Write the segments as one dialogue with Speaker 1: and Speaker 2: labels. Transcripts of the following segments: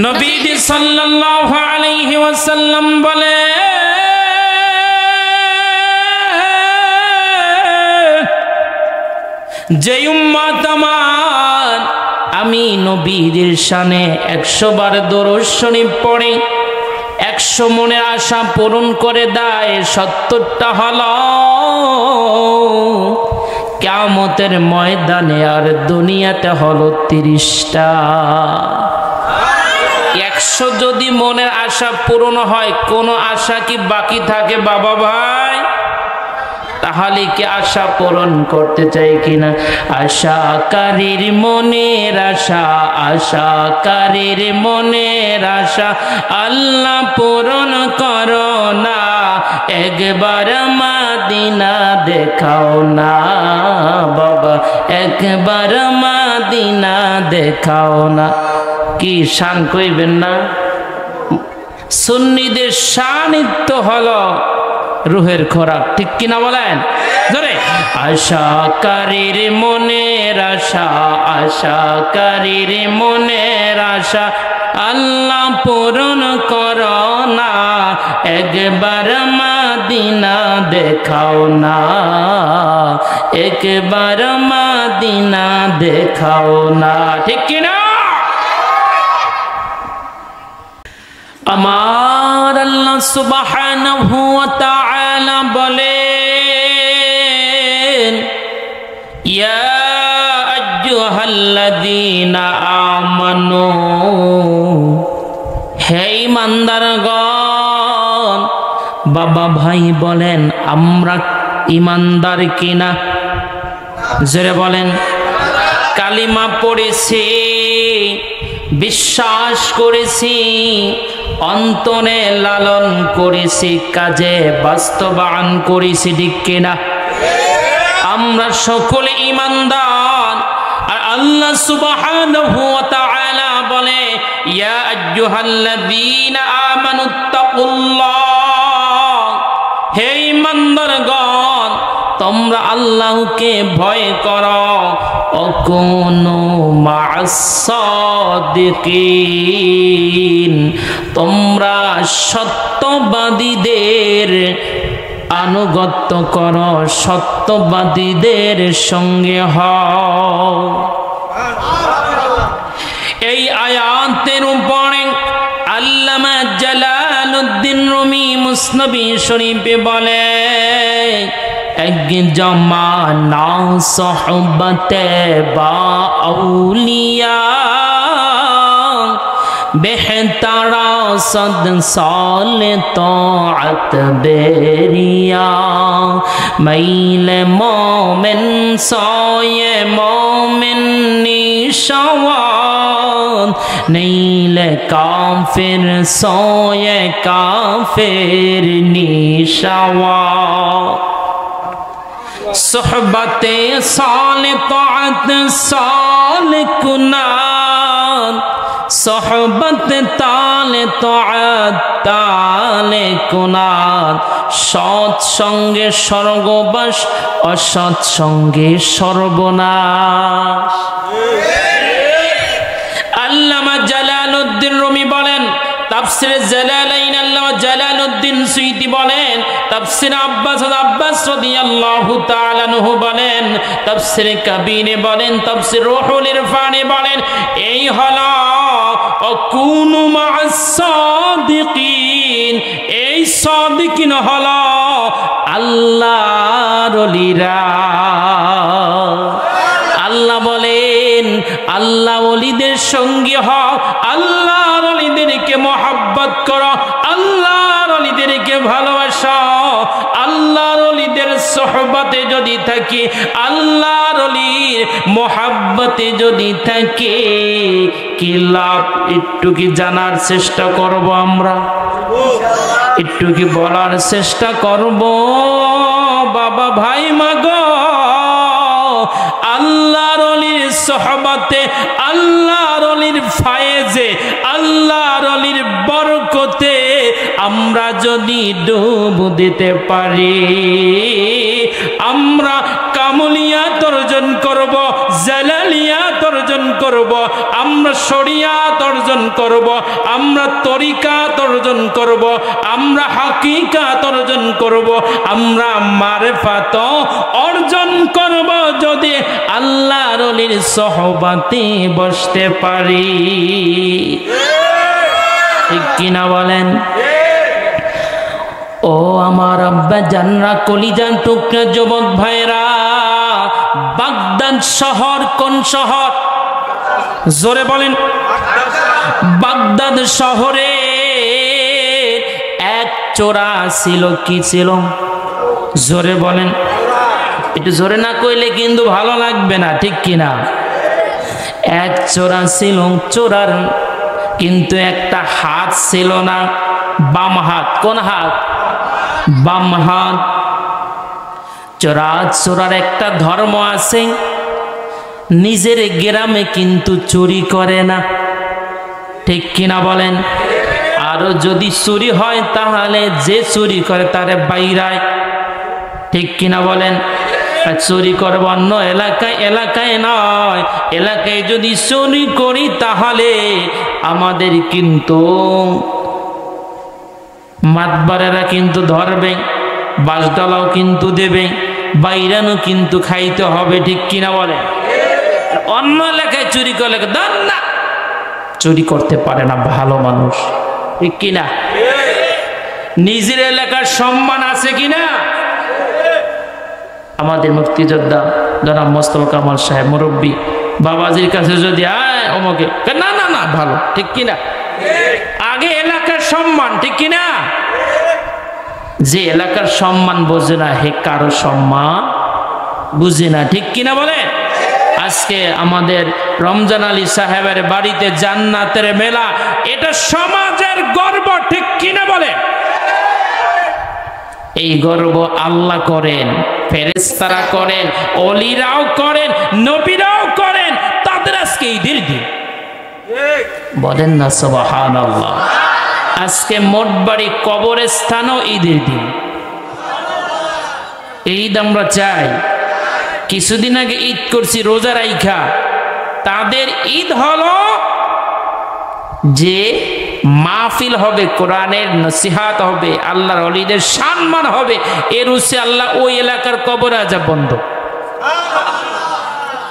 Speaker 1: নবীজি সাল্লাল্লাহু আলাইহি ওয়াসাল্লাম বলে, যে উম্মত আমার আমি নবীজির শানে 100 বার দরুদ শরীফ পড়ে 100 মনের আশা পূরণ করে দেয়, 70টা হলো কিয়ামতের ময়দানে, আর দুনিয়াতে হলো 30টা। 100 যদি মনের আশা পূরণ হয়, কোন আশা কি বাকি থাকে বাবা ভাই? তাহলে কি আশা পূরণ করতে চাই কিনা? আশাকারীর মনের আশা, আশাকারীর মনের আশা আল্লাহ পূরণ করো না, একবার মদিনা দেখাও না বাবা, একবার মদিনা দেখাও না। কি শান কইবেন না? সুন্নিদের শানিত্ব হলো রুহের খোরাক, ঠিক কিনা বলেন ধরে? আশাকারীর মনের আশা, আশাকারীর মনের আশা আল্লাহ পূরণ করো না, একবার মদিনা দেখাও না, একবার মদিনা দেখাও না, ঠিক কিনা? আমার আল্লাহ সুবহানাহু ওয়া তাআলা বলেন, ইয়া আইয়ুহাল্লাযীনা আমানু, হে ঈমানদারগণ। বাবা ভাই বলেন, আমরা ঈমানদার কিনা? জোরে বলেন। কালিমা পড়েছি, বিশ্বাস করেছি, অন্তরে লালন করেছি, কাজে বাস্তবায়ন করেছি, ঠিক কিনা? আমরা সকলে ঈমানদার। আর আল্লাহ সুবহানাহু ওয়া তাআলা বলে, ইয়া আইয়ুহাল্লাযীনা আমানুত্তাকুল্লাহ, হে ঈমানদারগণ তোমরা আল্লাহকে ভয় করো, অকুনু মা'আস সাদিকিন, তোমরা সত্যবাদীদের আনুগত্য করো, সত্যবাদীদের সঙ্গে হও। এই আয়াতের উপরে আল্লামা জালালউদ্দিন রুমি মুসনবী শরীফে বলে, এক জমানা সোহবতে বা আউলিয়া বেহতারা সদ সাল তাআত বেরিয়া, মাইল মোমেন সোয়ে মোমেন নিশাওয়ান, নীল কাফির সোয়ে কাফির নিশাওয়ান। सोहबते साल ताअत साल कुनान, सोहबत ताल ताअत ताल कुनान, সৎ সঙ্গে স্বর্গবাস, অসৎ সঙ্গে সর্বনাশ। আল্লামা জালালউদ্দিন রুমি বলেন, তাফসিরে জালালাইন আল্লামা জালালউদ্দিন সুয়ুতি বলেন, তাফসির আব্বাস রাদিয়াল্লাহু তাআলা আনহু বলেন, তাফসির কাবীরে বলেন, তাফসির রুহুল ইরফানে বলেন, এই হলো অকুনু মা'আস সাদিকিন, এই সাদিকিন হলো আল্লাহর ওলিরা। আল্লাহ বলেন, আল্লাহ ওলিদের সঙ্গী হও, আল্লাহর ওলিদেরকে মহব্বত করো, আল্লাহর ওলিদেরকে ভালোবাসো। আল্লাহর ওলিদের সোহবতে যদি থাকি, আল্লাহর ওলির মহব্বতে যদি থাকি, কি লাভ? একটু কি জানার চেষ্টা করব আমরা? একটু কি বলার চেষ্টা করব? বাবা ভাই মাগো, আল্লাহর ওলির সোহবতে, আল্লাহর ওলির ফায়েজে, আল্লাহর ওলির বরকতে আমরা যদি ডুব দিতে পারি, আমরা কামলিয়াত অর্জন করব, জালালিয়াত অর্জন করব। করব, আমরা শরিয়াত অর্জন করব, আমরা তরিকাত অর্জন করব, আমরা হাকিকাত অর্জন করব, আমরা মারিফাত অর্জন করব যদি আল্লাহর ওলির সোহবতে বসতে পারি। ঠিক কিনা বলেন? ও আমার আব্বা জানরা, কলিজান টুকরা যুবক ভাইরা, বাগদাদ শহর কোন শহর? জোরে বলেন। বাগদাদ শহরে এক চোরা ছিল, কি ছিল? জোরে বলেন। একটু জোরে না কইলে কিন্তু ভালো লাগবে না, ঠিক কিনা? এক চোরা ছিল, চোরার কিন্তু একটা হাত ছিল না, বাম হাত। কোন হাত? বাম হাত। চোরার একটা ধর্ম আছে, নিজের গ্রামে কিন্তু চুরি করে না, ঠিক কিনা বলেন? আরো যদি চুরি হয় তাহলে যে চুরি করে তারে বাইরায়, ঠিক কিনা বলেন? চুরি করব অন্য এলাকায় নয়, এলাকায় যদি চুরি করি তাহলে আমাদের কিন্তু মাতবারেরা কিন্তু ধরবে, বাসডালাও কিন্তু দেবে, বাইরানো কিন্তু খাইতে হবে, ঠিক কিনা বলে? অন্য এলাকায় চুরি করলে দান না, চুরি করতে পারে না ভালো মানুষ, ঠিক কিনা? নিজের এলাকার সম্মান আছে কিনা? আমাদের মুক্তিযোদ্ধা জনাব মোস্তফা কামাল সাহেব মুরব্বী বাবাজির কাছে যদি অমকে না না না ভালো, ঠিক কিনা? আগে এলাকার সম্মান, ঠিক কিনা? যে এলাকার সম্মান বোঝে না হে কারো সম্মান বুঝে না, ঠিক কিনা বলে? আজকে আমাদের রমজান আলী সাহেবের বাড়িতে জান্নাতের মেলা, এটা সমাজের গর্ব, ঠিক কিনা বলে? এই গর্ব আল্লাহ করেন, ফেরেশতারা করেন, ওলিরাও করেন, নবীরাও করেন, তাদের আজকে ঈদের দিন। বলেন না সুবহানাল্লাহ। আজকে মোটবাড়ি কবরস্থানও ঈদের দিন। ঈদ আমরা চাই। কিছুদিন আগে ঈদ করছি রোজা রাইখা, তাদের ঈদ হলো যে মাহফিল হবে, কোরআনের নসিহাত হবে, আল্লাহর ওলিদের সম্মান হবে, এর উসে আল্লাহ ওই এলাকার কবর আযাব বন্ধ।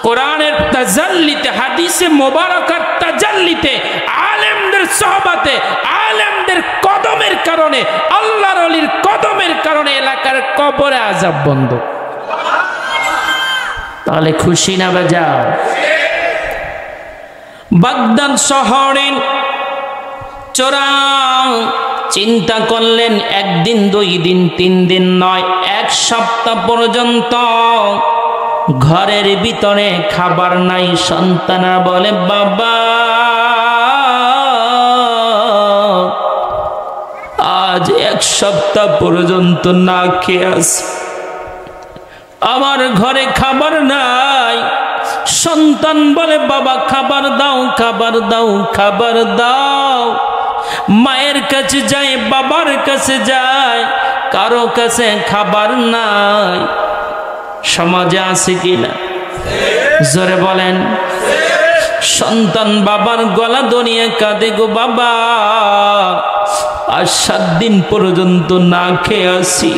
Speaker 1: কোরআনের তাজাল্লিতে, হাদিসে মোবারকার তাজাল্লিতে, আলেমদের সোহবতে, আলেমদের কদমের কারণে, আল্লাহর ওলির কদমের কারণে এলাকার কবরে আযাব বন্ধ। তাহলে খুশি না বাজার? বাগদাদ শহরে চোরা চিন্তা করলেন, একদিন, 2 দিন, 3 দিন নয়, 1 সপ্তাহ পর্যন্ত ঘরের ভিতরে খাবার নাই। সন্তানরা বলে, বাবা আজ 1 সপ্তাহ পর্যন্ত না খেয়ে আছি, আমার ঘরে খাবার নাই। সন্তান বলে, বাবা খাবার দাও, খাবার দাও, খাবার দাও। মায়ের কাছে যায়, বাবার কাছে যায়, কারো কাছে খাবার নাই। সমাজে আছে কিনা? জোরে বলেন। সন্তান বাবার গলা ধরিয়ে কাঁদে, গো বাবা আজ 7 দিন পর্যন্ত না খেয়ে আসি,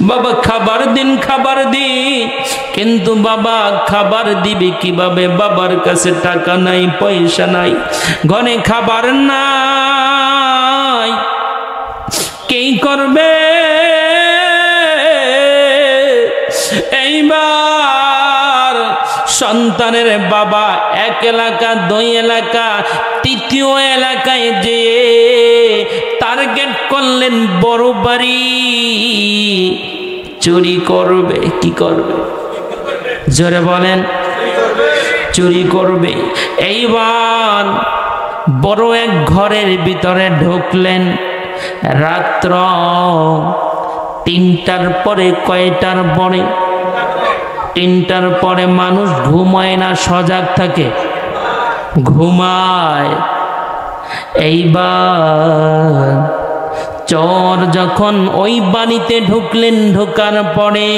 Speaker 1: বাবা খাবার দিন, খাবার দিন। কিন্তু বাবা খাবার দিবে কিভাবে? বাবার কাছে টাকা নাই, পয়সা নাই, ঘরে খাবার নাই, কে করবে? এইবার সন্তানের বাবা 1 এলাকা, 2 এলাকা, 3য় এলাকায় যে টার্গেট করলেন বড় বাড়ি, চুরি করবে। কি করবে? জোরে বলেন। চুরি করবে। এইবার বড় এক ঘরের ভিতরে ঢুকলেন। রাত্র 3টার পরে, কয়টার পরে? 3টার পরে মানুষ ঘুমায় না, সজাগ থাকে, ঘুমায়। এইবার চোর যখন ওই বাড়িতে ঢুকলেন, ঢোকার পরে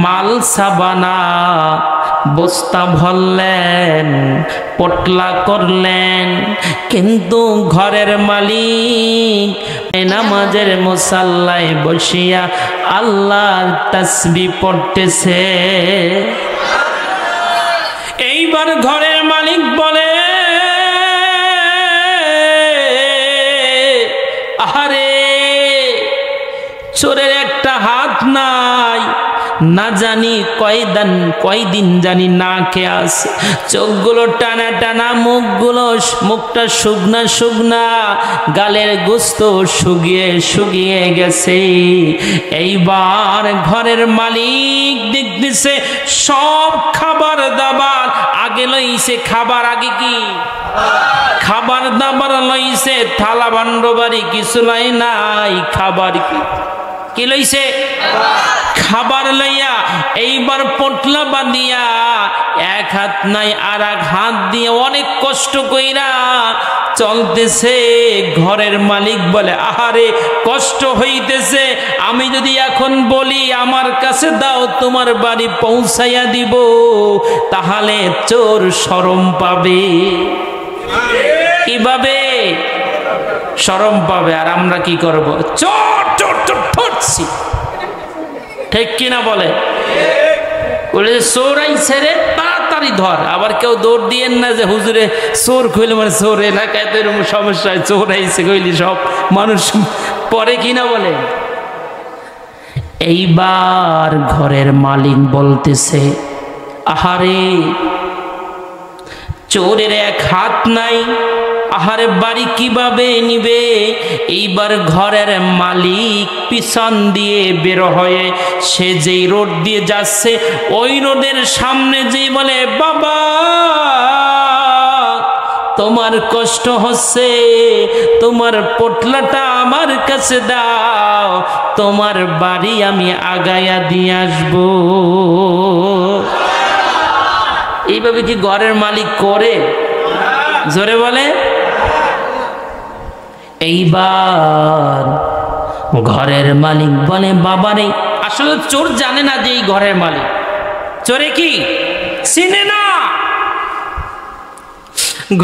Speaker 1: মাল সাবানা বস্তা ভরলেন, পটলা করলেন, কিন্তু ঘরের মালিক নামাজের মুসাল্লায় বসিয়া আল্লাহর তাসবিহ পড়তেছে। এইবার ঘরের মালিক বলে, আরে চোরের একটা হাত নাই, না জানি কয়দিন জানি না খেয়ে আছে, চোখগুলো টানা টানা, মুখটা শুকনা শুকনা, গালের গোস্ত শুকিয়ে গেছে। এইবার ঘরের মালিক দেখতেছে সব খাবার দাবার আগে লইছে, খাবার আগে কি খাবার দাবার লইছে, থালা ভাণ্ড বাড়ি কিছু লাই নাই, খাবার কি লইছে, খাবার লইয়া এইবার পটলা বাঁধিয়া এক হাত নাই আর এক হাত দিয়ে অনেক কষ্ট কইরা চলতেছে। ঘরের মালিক বলে, আহারে কষ্ট হইতেছে, আমি যদি এখন বলি আমার কাছে দাও, তোমার বাড়ি পৌঁছাইয়া দিব, তাহলে চোর শরম পাবে। কিভাবে শরম পাবে? আর আমরা কি করব? চোর চোর চোর ঠোঁটছি, ঠিক কিনা বলে? চোর আইছে রে, তাড়াতাড়ি ধর। আবার কেউ দৌড় দিয়েন না যে হুজুরে চোর কইলে মানে চোর এলাকায় তো এরকম সমস্যা হয়, চোর আইছে কইলি সব মানুষ পরে কিনা বলে। এইবার ঘরের মালিক বলতেছে, আহারে চোরের এক হাত নাই, আহারে বাড়ি কিভাবে নিবে? এইবার ঘরের মালিক পিছন দিয়ে বের হয়ে সে যেই রোড দিয়ে যাচ্ছে, ওই রোডের সামনে যেই বলে, বাবা তোমার কষ্ট হচ্ছে, তোমার পটলাটা আমার কাছে দাও, তোমার বাড়ি আমি আগায়া দিয়ে আসবো। এইভাবে কি ঘরের মালিক করে? জোরে বলে। এইবার ঘরের মালিক বলে, বাবারে, আসলে চোর জানে না যে এই ঘরের মালিক, চোরে কি চিনে না,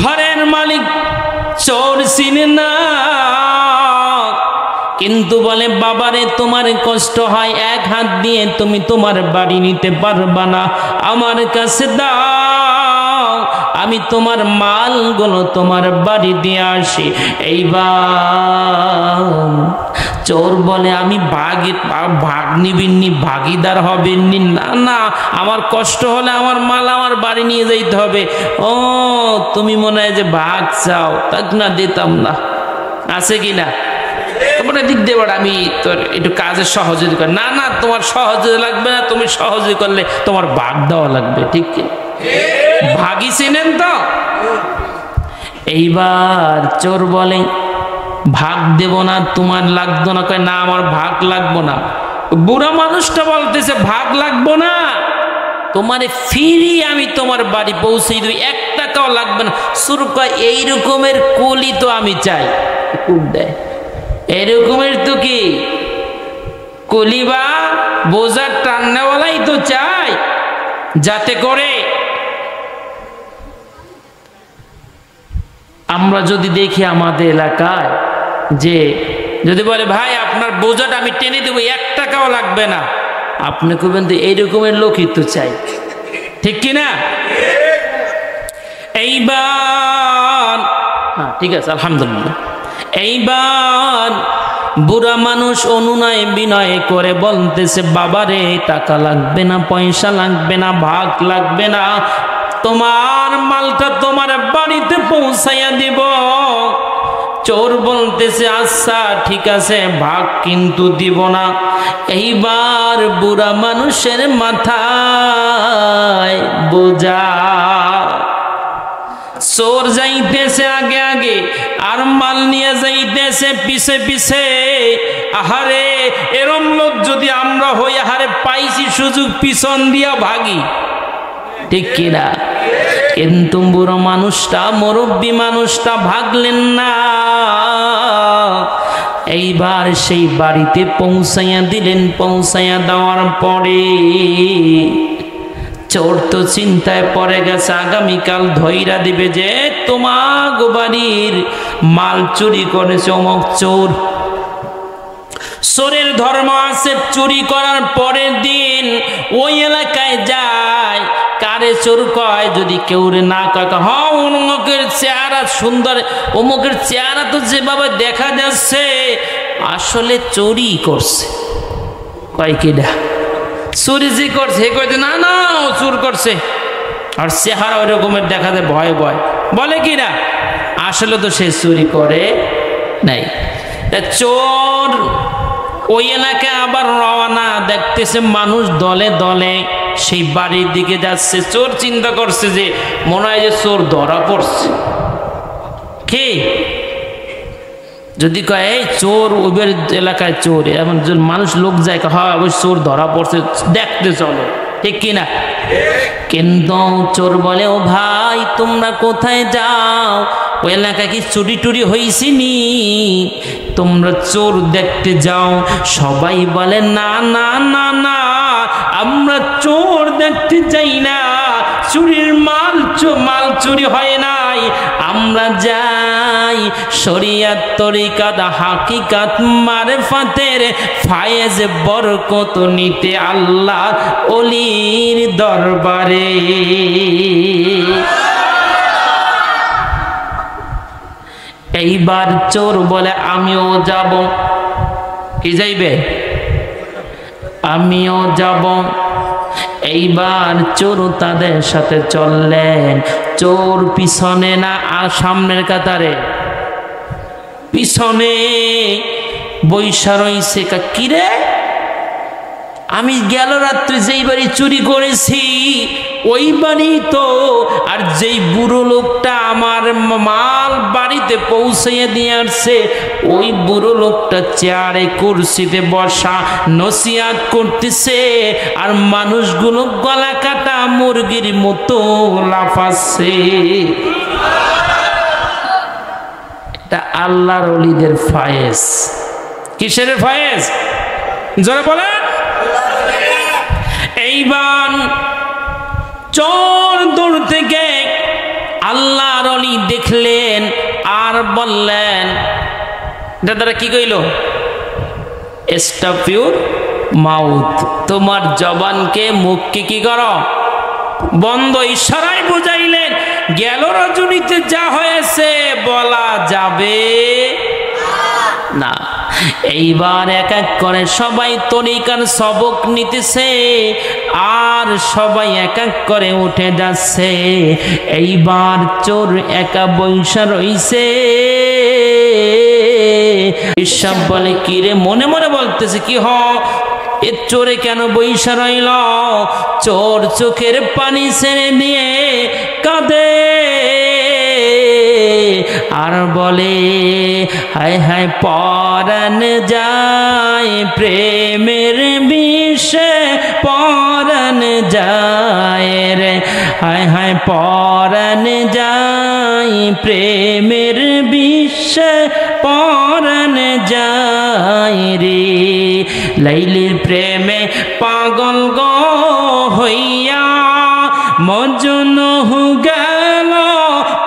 Speaker 1: ঘরের মালিক চোর চিনে না, কিন্তু বলে, বাবারে তোমার কষ্ট হয়, এক হাত দিয়ে তুমি তোমার বাড়ি নিতে পারবা না, আমার কাছে দাও, আমি তোমার মালগুলো তোমার বাড়ি দিয়ে আসি। এইবার চোর বলে, আমি ভাগ নিবিননি, ভাগিদার হবেননি, না না, আমার কষ্ট হলে আমার মাল আমার বাড়ি নিয়ে যাইতে হবে। ও তুমি মনে হয় যে ভাগ চাও, তাক না দিতাম না, আছে কি না? তোমার দিক দিয়ে আমি তোর একটু কাজের সহযোগিতা করি, না না তোমার সহযোগিতা লাগবে না, তুমি সহযোগিতা করলে তোমার ভাগ দেওয়া লাগবে, ঠিক কি? ভাগই চেনেন তো? এইবার চোর বলে, ভাগ দেব না, তোমার লাগতো না, কয় না আমার ভাগ লাগবো না। বুড়া মানুষটা বলতেছে, ভাগ লাগবো না, তোমারে ফিরি আমি তোমার বাড়ি পৌঁছে দেব, 1 টাকাও লাগবে না। চোর কয়, এই রকমের কলি তো আমি চাই। দেয় এরকমের তো কি কলিবা বোঝার টান্নাওয়ালাই তো চাই, যাতে করে আমরা যদি দেখি আমাদের এলাকায় যে যদি বলে, ভাই আপনার বোঝাটা আমি টেনে দেবো, 1 টাকাও লাগবে না, আপনি কবেন তো এইরকমের লোকই তো চাই, ঠিক কিনা? এইবার হ্যাঁ ঠিক আছে, আলহামদুলিল্লাহ। এইবার বুড়া মানুষ অনুনয় বিনয় করে বলতেছে, বাবারে টাকা লাগবে না, পয়সা লাগবে না, ভাগ লাগবে না, তোমার মালটা তোমার বাড়িতে পৌঁছাইয়া দিব। চোর বলতেছে, আচ্ছা ঠিক আছে, ভাগ কিন্তু দিব না। এইবার বুড়া মানুষের মাথায় বোঝা, চোর যাইতেছে আগে আগে আর মাল নিয়ে যাইতেছে পিছে পিছে। আহারে এরম লোক যদি আমরা হই, আহারে পাইছি সুযোগ পিছন দিয়া ভাগি, ঠিক কিনা? কিন্তু বুড়ো মানুষটা, মুরব্বী মানুষটা ভাগলেন না। এইবার সেই বাড়িতে পৌঁছাইয়া দিলেন। পৌঁছাইয়া দেওয়ার পরে চোর তো চিন্তায় পড়ে গেছে, আগামীকাল ধইরা দিবে যে তোমার বাড়ির মাল চুরি করেছে অমুক চোর। চোরের ধর্ম আছে, চুরি করার পরের দিন ওই এলাকায় যায়, কারে চোর কয়, যদি কেউ না কয় হ্যাঁ অমুকের চেহারা সুন্দর, অমুকের চেহারা তো যেভাবে দেখা যাচ্ছে আসলে চুরি করছে। কয় কিডা চুরি যে করছে, কয়েছে না না ও চুর করছে, আর চেহারা ওই রকমের দেখা যায় ভয় ভয়, বলে কিনা আসলে তো সে চুরি করে নাই। চোর ওই এলাকায় আবার রওনা, দেখতেছে মানুষ দলে দলে সেই বাড়ির দিকে যাচ্ছে। চোর চিন্তা করছে যে মনে হয় যে চোর ধরা পড়ছে। কে যদি কয় এই চোর ওই এলাকায় চোর, এমন মানুষ লোক যায় হয় ওই চোর ধরা পড়ছে, দেখতে চলো, ঠিক কিনা? কিন্তু চোর বলে ও ভাই তোমরা কোথায় যাও, ওই এলাকায় কি চুরি টুরি হয়েছি নি, তোমরা চোর দেখতে যাও। সবাই বলে না না না না, আমরা চোর দেখতে যাই না, চুরির মাল চুরি হয় নাই, আমরা যাই শরিয়াত তরিকাত হাকিকাত মারফাতের ফায়েজ বরকত নিতে আল্লাহ ওলির দরবারে। এইবার চোর বলে আমিও যাব। কি যাইবে? আমিও যাব। এইবার চোর তাদের সাথে চললেন। চোর পিছনে না আর সামনের কাতারে? পিছনে বৈশা রইছে। কিরে আমি গেল রাত্রে যেই বাড়ি চুরি করেছি ওই বাড়ি তো, আর যেই বুড়ো লোকটা আমার মাল বাড়িতে পৌঁছাইয়া দিয়ে আসছে ওই বুড়ো লোকটা চেয়ারে কুরসিতে বসা নসিহত করতেছে, আর মানুষগুলো গলা কাটা মুরগির মতো লাফাচ্ছে। এটা আল্লাহর ওলিদের ফায়েজ। কিসের ফায়েজ? জোরে বলেন। এইবার চোর দূর থেকে আল্লাহর ওলি দেখলেন আর বললেন, দাদারা কি কইল? স্টপ ইউর মাউথ, তোমার জবানকে মুখকে কি করো বন্ধ। ইশারায় বুঝাইলেন গেল রজনীতে যা হয়েছে বলা যাবে না। এইবার এক এক করে সবাই তরিকার সবক নিতেছে আর সবাই এক এক করে উঠে যাচ্ছে। এইবার চোর একা বৈশা রইছে। ঈশ্বর বলে কি রে, মনে মনে বলতেছে কি এ চোরে কেন বৈশা রইল? চোর চোখের পানি ছেড়ে দিয়ে কাঁদে আর বলে হায় হায় পরাণ যায় প্রেমের বিষে, পরাণ যায় রে, হায় হায় পরাণ যায় প্রেমের বিষে, পরাণ যায় রে। লাইলির প্রেমে পাগল গো হইয়া মজনু গেল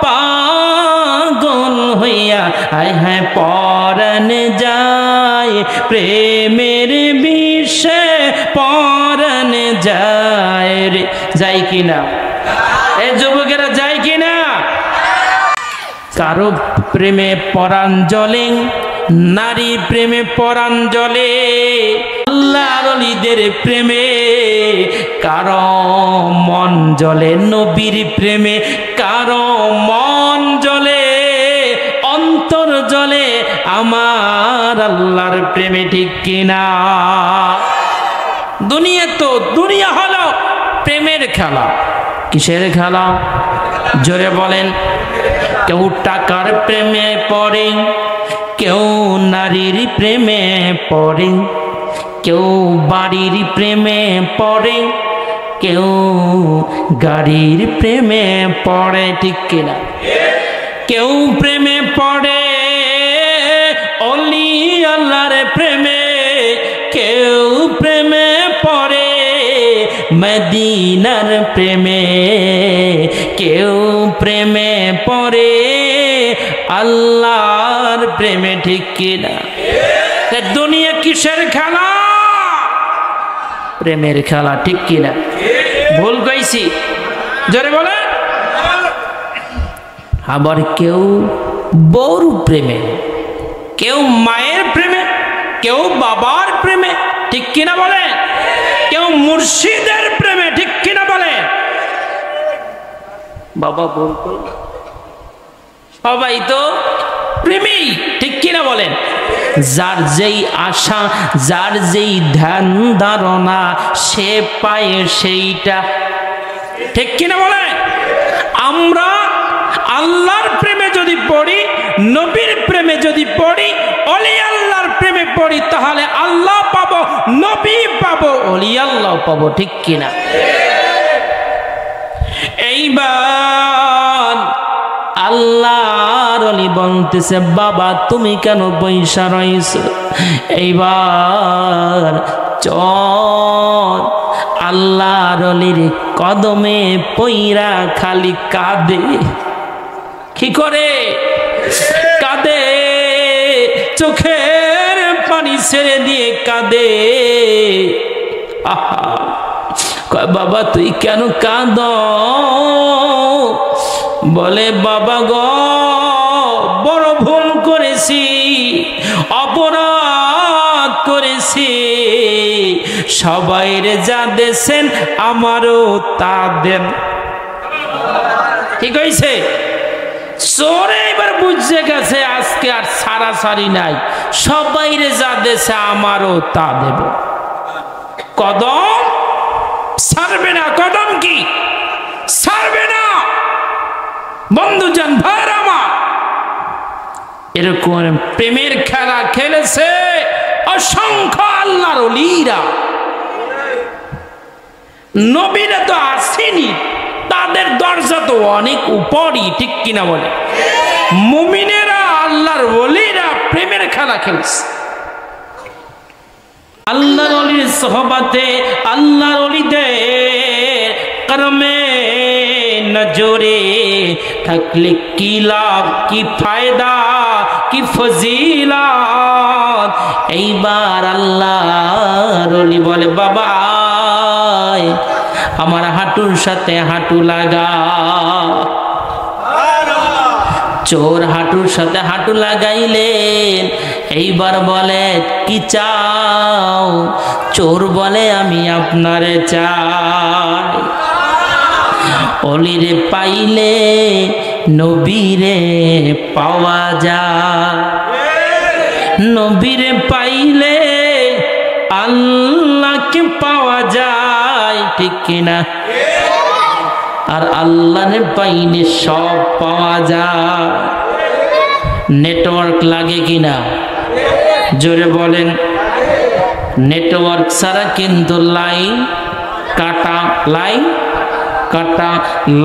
Speaker 1: পাগল হইয়া, হায় হায় পরাণ যায় প্রেমের বিষে, পরাণ যায় রে। যাই কিনা এ যুবকেরা, যায় কিনা? কারো প্রেমে পরাণ জ্বলে, নারী প্রেমে পরাণ জ্বলে, আল্লাহর ওলিদের প্রেমে কারো মন জ্বলে, নবীর প্রেমে কারো মন জ্বলে, অন্তর জ্বলে আমার আল্লাহর প্রেমে, ঠিক কিনা? দুনিয়া হলো প্রেমের খেলা। কিসের খেলা? জোরে বলেন। কেউ টাকার প্রেমে পড়ে, কেউ নারীর প্রেমে পড়ে, কেউ বাড়ির প্রেমে পড়ে, কেউ গাড়ির প্রেমে পড়ে, ঠিক কিনা? কেউ প্রেমে পড়ে অলি আল্লাহর প্রেমে, কেউ প্রেমে পড়ে মদিনার প্রেমে, কেউ প্রেমে পড়ে আল্লাহর প্রেমে, ঠিক কিনা? দুনিয়া কিসের খেলা? প্রেমের খেলা, ঠিক কিনা? ভুল কইছি? জোরে বলে। আবার কেউ বউর প্রেমে, কেউ মায়ের প্রেমে, কেউ বাবার প্রেমে, ঠিক কিনা বলে? কেউ মুর্শিদের প্রেমে, ঠিক কিনা বলে? বাবা বল, সবাই তো প্রেমী, ঠিক কিনা বলেন? যার যেই আশা, যার যেই ধ্যান ধারণা, সে পায় সেইটা, ঠিক কিনা বলে? আমরা আল্লাহর প্রেমে যদি পড়ি, নবীর প্রেমে যদি পড়ি, অলি আল্লাহর প্রেমে পড়ি, তাহলে আল্লাহ পাবো, নবী পাবো, অলি আল্লাহ পাবো, ঠিক কিনা? এইবার আল্লাহর অলি বলতেছে, বাবা তুমি কেন পয়সা রয়েছো? এইবার চল আল্লাহর অলির কদমে পইরা খালি কাঁদে। কি করে কাঁদে? চোখের পানি ছেড়ে দিয়ে কাঁদে। আহা, কয় বাবা তুই কেন কাঁদ? বলে বাবা গো, বড় ভুল করেছি, অপরাধ করেছি, সবাইরে যা দেন আমারও তা দেন। ঠিক হয়েছে? চোরে এবার বুঝে গেছে আজকে আর ছাড়াছাড়ি নাই, সবাইরে যা দেশে আমারও তা দেব। কদম ছাড়বে না। কদম কি ছাড়বে না? বন্ধুজান ভাইরা আমার, এরকম প্রেমের খেলা খেলেছে অসংখ্য আল্লাহর ওলিরা। নবীরা তো আসেনি, তাদের দরজা তো অনেক উপরই, ঠিক কিনা বলে? মুমিনেরা, আল্লাহর ওলিরা প্রেমের খেলা খেলছে। আল্লাহর ওলির সোহবতে, আল্লাহর ওলিদের কর্মে নজরে থাকলে কি লাভ, কি ফায়দা, কি ফজিলত। এইবার আল্লাহর ওলি বলে, বাবা আমার হাঁটুর সাথে হাঁটু লাগা। চোর হাঁটুর সাথে হাঁটু লাগাইলেন। এইবার বলে কি চাও? চোর বলে আমি আপনারে চাই। অলিরে পাইলে নবীরে পাওয়া যায়, নবীরে পাইলে আল্লাহকে পাওয়া যায়, ঠিক কিনা? আর আল্লাহরে পাইলে সব পাওয়া যায়। নেটওয়ার্ক লাগে কিনা? জোরে বলেন। নেটওয়ার্ক ছাড়া কিন্তু লাইন কাটা, লাইন কাটা।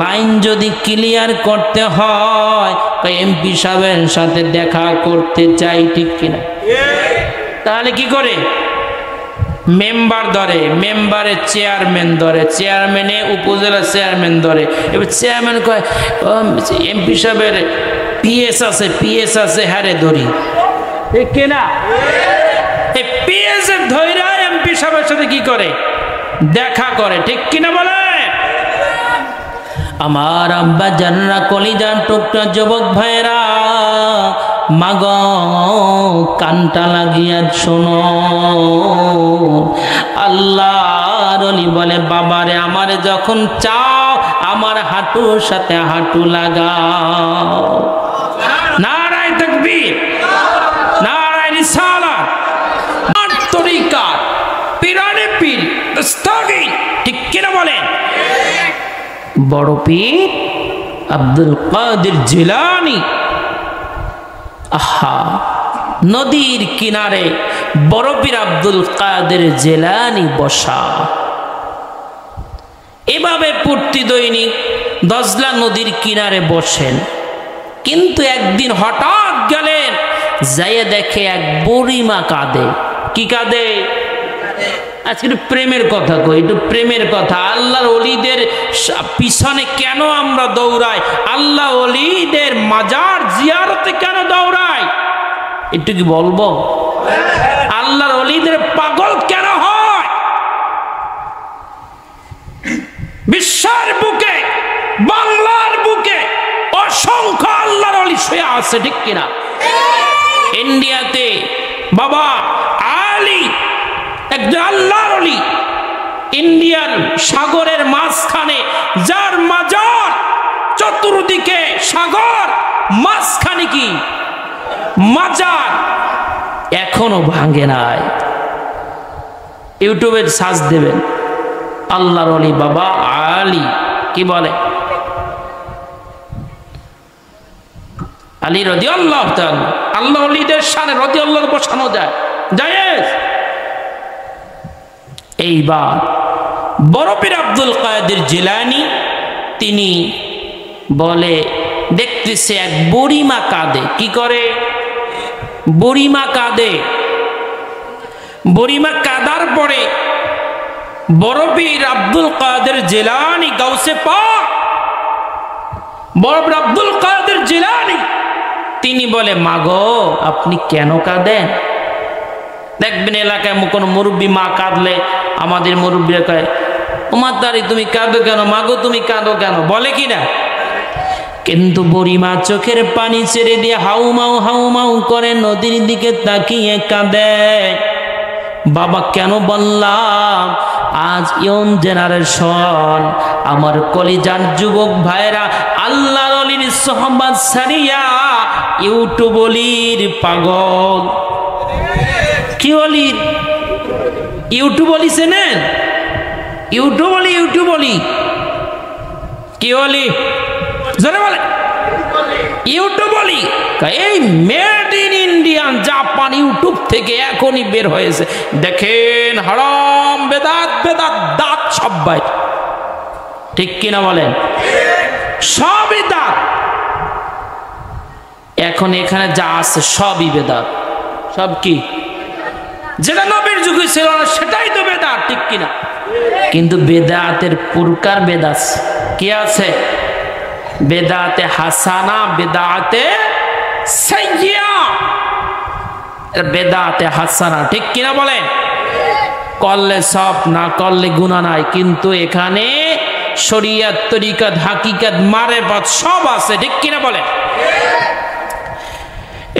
Speaker 1: লাইন যদি ক্লিয়ার করতে হয়, এমপি সাহেবের সাথে দেখা করতে চাই, ঠিক কিনা? তাহলে কি করে? মেম্বার ধরে, মেম্বারে চেয়ারম্যান ধরে, চেয়ারম্যানে উপজেলা চেয়ারম্যান ধরে। এবার চেয়ারম্যান কয় এমপি সাহেবের পিএস আছে, পিএস আছে, হ্যারে ধরি, ঠিক কিনা? এই পিএস এর ধৈরা এমপি সাহেবের সাথে কি করে? দেখা করে, ঠিক কিনা বলে? আমার আব্বা জানরা, কলিজার টুকরা যুবক ভাইরা, মাগ কানটা লাগিয়া শোনো। আল্লাহর ওলি বলে, বাবারে আমারে যখন চাও আমার হাঁটুর সাথে হাঁটু লাগাও। নারায়ে তাকবীর, নারায়ে রিসালাত, তরিকা পীরানে পীর দস্তগীর, ঠিক কিনা বলেন? বড় পীর আব্দুল কাদের জিলানী। আহা, নদীর কিনারে বড় পীর আব্দুল কাদের জিলানী বসা। এভাবে প্রতি দৈনিক দজলা নদীর কিনারে বসেন। কিন্তু একদিন হঠাৎ গেলেন, যাইয়া দেখে এক বুড়িমা কাঁদে। কি কাঁদে? আজকে একটু প্রেমের কথা কই, একটু প্রেমের কথা। আল্লাহর ওলিদের পিছনে কেন আমরা দৌড়াই, আল্লাহ ওলিদের মাজার জিয়ারতে কেন দৌড়াই, একটু কি বলবো? আল্লাহর ওলিদের পাগল কেন হয়? বিশ্বের বুকে, বাংলার বুকে অসংখ্য আল্লাহর ওলি শুয়ে আছে, ঠিক কিনা? ইন্ডিয়াতে বাবা আলী একজন আল্লাহর ওলি, ইন্ডিয়ার সাগরের মাঝখানে, যার মাজার চতুর্দিকে সাগর, মাঝখানে কি মাজার, এখনো ভাঙে নাই। ইউটিউবে সার্চ দেবেন আল্লাহর ওলি বাবা আলী, কি বলে আলী রাদিয়াল্লাহু তাআলা, আল্লাহ ওলিদের শানে রাদিয়াল্লাহু বসানো যায়, জায়েজ। এইবার বড় পীর আব্দুল কাদের জিলানী তিনি বলে, দেখতেছে এক বুড়িমা কাঁদে। কি করে? বুড়িমা কাঁদে। বুড়িমা কাঁদার পরে বড় পীর আব্দুল কাদের জিলানী গাউসে পাক, বড় পীর আব্দুল কাদের জিলানী তিনি বলে, মাগো আপনি কেন কাঁদেন? দেখবেন এলাকায় কোনো মুরব্বী মা কাঁদলে আমাদের মুরব্বীরা কয়, ওমার দাঁড়ি তুমি কাঁদো কেন, মাগো তুমি কাঁদো কেন, বলে কি না? কিন্তু বুড়িমা চোখের পানি ছেড়ে দিয়ে হাউমাউ করে নদীর দিকে তাকিয়ে কাঁদে। বাবা কেন বললাম, আজ ইয়ং জেনারেশন, আমার কলিজার যুবক ভাইরা আল্লাহর ওলির সোহবত ছাড়িয়া ইউটিউব ওলির পাগল। কি ওলির? ইউটিউব ওলি চেনেন? ইউটিউব ওলি কি ওলি? জোরে বলে। ইউটিউব ওলি এই made in Indian Japan YouTube থেকে এখনই বের হয়েছে। দেখেন হারাম বেদাত দাঁত সব বাইর, ঠিক কিনা বলেন? সবই দাঁত। এখন এখানে যা আছে সবই বেদাত। সব কি? যেটা নবীর যুগে ছিল না সেটাই তো বেদাত, ঠিক কিনা? কিন্তু বেদাতের প্রকার বেদাত কি আছে? বেদাতে হাসানা, বেদাতে সাইয়্যা, বেদাতে হাসানা, ঠিক কিনা বলেন? করলে সব, না করলে গুনাহ নাই। কিন্তু এখানে শরিয়ত, তরিকত, হাকিকত, মারেফত সব আছে, ঠিক কিনা বলেন?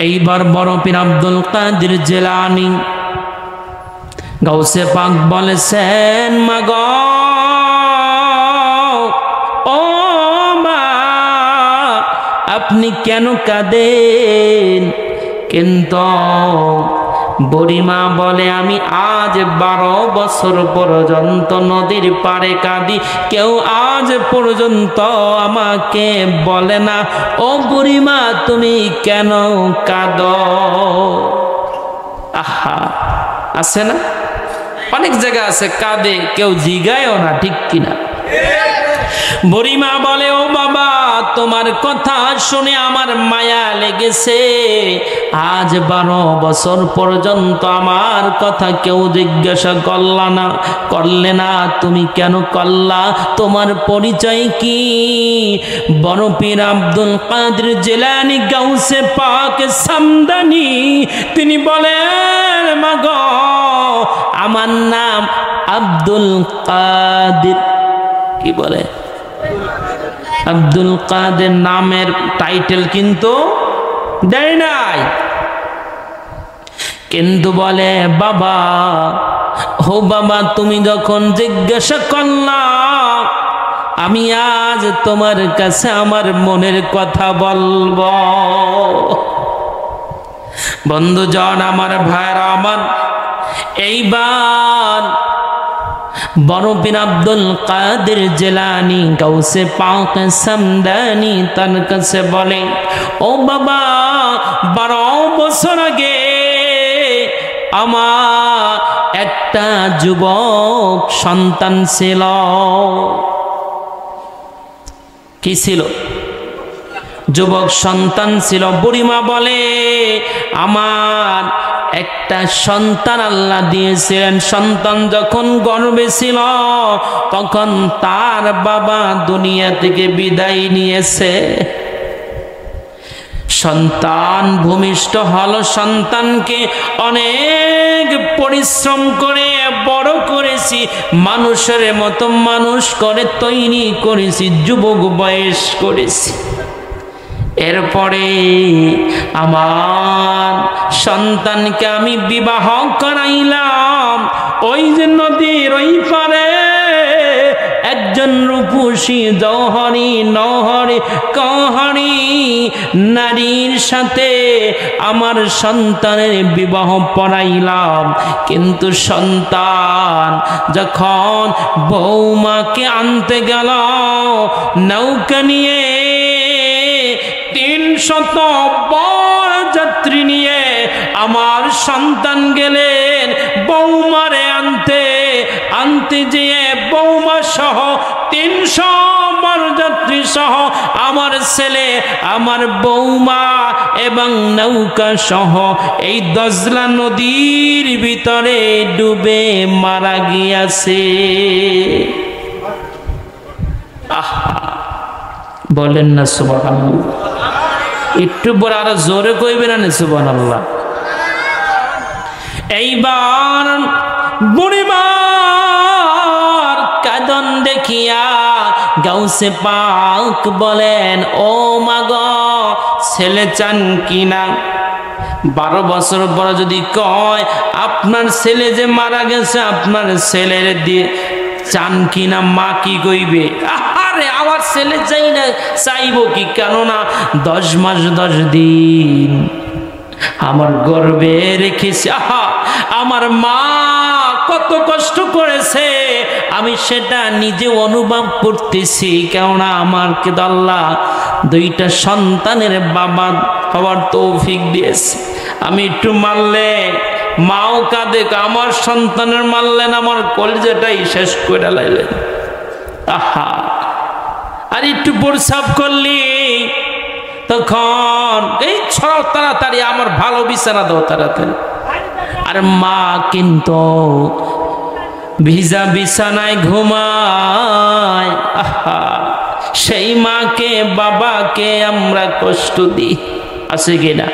Speaker 1: এইবার বড় পীর আব্দুল কাদের জিলানী গাউসে পাক বলেছেন, মাগো ও মা আপনি কেন কাঁদেন? কিন্তু বুড়িমা বলে, আমি আজ 12 বছর পর্যন্ত নদীর পাড়ে কাঁদি, কেউ আজ পর্যন্ত আমাকে বলে না ও বুড়িমা তুমি কেন কাঁদো। আহা, আছে না? অনেক জায়গা আছে কাঁদে, কেউ জিগায়ও না, ঠিক কিনা? বুড়িমা বলে, ও বাবা তোমার কথা শুনে আমার মায়া লেগেছে, আজ 12 বছর পর্যন্ত আমার কথা কেউ জিজ্ঞাসা করলে না, তুমি কেন করলা? তোমার পরিচয় কি? বড় পীর আব্দুল কাদের জিলানী গাউসে পাক সামদানি তিনি বলেন, মাগো আমার নাম আব্দুল কাদের। কি বলে? আব্দুল কাদের নামের টাইটেল কিন্তু দেয় নাই, কিন্তু বলে, বাবা ও বাবা তুমি যখন জিজ্ঞাসা করলা, আমি আজ তোমার কাছে আমার মনের কথা বলবো। বন্ধুজন আমার, ভাইরা আমার, এইবার বড় পীর আব্দুল কাদের জিলানী গাউসে পাক সামদানি তার কাছে বলে, ও বাবা 12 বছর আগে আমার একটা যুবক সন্তান ছিল। কি ছিল? যুবক সন্তান ছিল। বুড়িমা বলে, আমার একটা সন্তান আল্লাহ দিয়েছিলেন। সন্তান যখন গর্ভে ছিল তখন তার বাবা দুনিয়া থেকে বিদায় নিয়েছে। সন্তান ভূমিষ্ঠ হলো, সন্তানকে অনেক পরিশ্রম করে বড় করেছি, মানুষের মতো মানুষ করে তৈরি করেছি, যুবক বয়স করেছি। এরপরে আমার সন্তানকে আমি বিবাহ করাইলাম। ওই যে নদীর ওই পারে একজন রূপসী জওহরী নহরী কহরী নারীর সাথে আমার সন্তানের বিবাহ পড়াইলাম। কিন্তু সন্তান যখন বৌমাকে আনতে গেল নৌকা নিয়ে 300 বরযাত্রী নিয়ে আমার সন্তান গেলেন বৌমারে আনতে যেয়ে বৌমা সহ 300 বরযাত্রী সহ আমার ছেলে, আমার বৌমা এবং নৌকা সহ এই দজলা নদীর ভিতরে ডুবে মারা গিয়াছে। বলেন না সুবহানাল্লাহ। একটু বড় আরো জোরে কইবেন না সুবহানাল্লাহ। এইবার বুড়িমার কাঁদন দেখিয়া গাউসে পাক বলেন, ও মাগো ছেলে চান কিনা? 12 বছর পর যদি কয় আপনার ছেলে যে মারা গেছে, আপনার ছেলের দিয়ে চান কিনা, মা কি কইবে? আরে আমার ছেলে চাই না, চাইবো কি? কেননা 10 মাস 10 দিন আমার গর্ভে রেখেছি। আমার মা কত কষ্ট করেছে আমি সেটা নিজে অনুভব করতেছি। কেননা আমাকে আল্লাহ 2টা সন্তানের বাবা হওয়ার তৌফিক দিয়েছে। আমি একটু মারলে মাও কাঁদে, আমার সন্তানের মারলেন, আমার কলিজাটাই শেষ করে লাইলেন। আর একটু প্রসাব করলি তখন এই ছড়াও তাড়াতাড়ি, আমার ভালো বিছানা দাও তাড়াতাড়ি। আর মা কিন্তু ভিজা বিছানায় ঘুমায়। সেই মাকে বাবাকে আমরা কষ্ট দিই, আছে কিনা?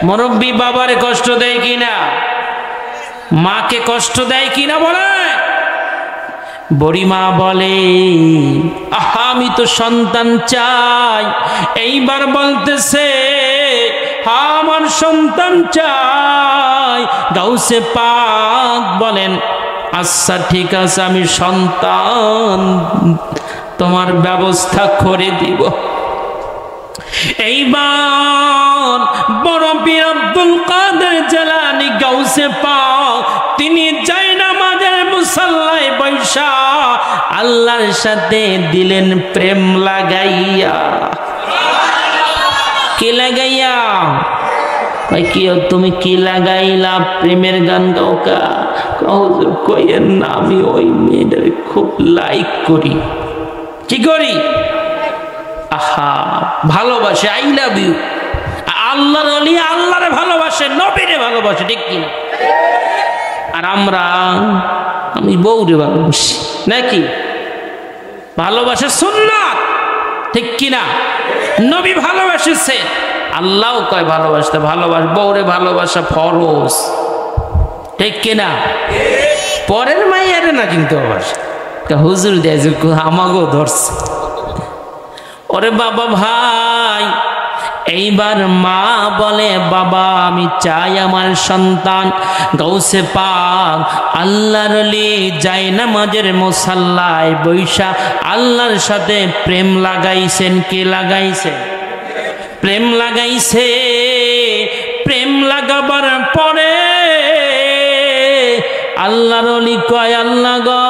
Speaker 1: মুরব্বী বাবারে কষ্ট দেয় কিনা? মাকে কষ্ট দেয় কিনা? বলে বুড়িমা বলে, আমি তো সন্তান চাই। এইবার বলতেছে আমার সন্তান চাই। গাউসে পাক বলেন, আচ্ছা ঠিক আছে, আমি সন্তান তোমার ব্যবস্থা করে দিব। এইবার বড় পীর আব্দুল কাদের জিলানী গাউসে পাক তিনি জায়নামাজের মুসাল্লায় বৈশা আল্লাহর সাথে দিলেন প্রেম লাগাইয়া। কি লাগাইয়া? কি তুমি কি লাগাইলা? প্রেমের গান গাওকা? কইেন না, আমি ওই মেয়েটার খুব লাইক করি। কি করি? ভালোবাসে, আই লাভ ইউ। আল্লাহর ওলি আল্লাহরে ভালোবাসে, নবীরে ভালোবাসে, ঠিক কিনা? আর আমি বউরে ভালোবাসি নাকি? ভালোবাসে সুন্নাত, ঠিক কিনা? নবী ভালোবাসেছে, আল্লাহও কয় ভালোবাসতে, বউরে ভালোবাসা ফরজ, ঠিক কিনা? পরের মাইয়ারে না কিন্তু আবার হুজুর দেয় আমাকেও ধরছে। ওরে বাবা ভাই, এইবার মা বলে, বাবা আমি চাই আমার সন্তান গাউসে পাক আল্লাহর ওলি জায়নামাজের মুসাল্লায় বৈশা আল্লাহর সাথে প্রেম লাগাইছেন। কে লাগাইছে? প্রেম লাগাইছে। প্রেম লাগাবার পরে আল্লাহর ওলি কয়, আল্লাহ গো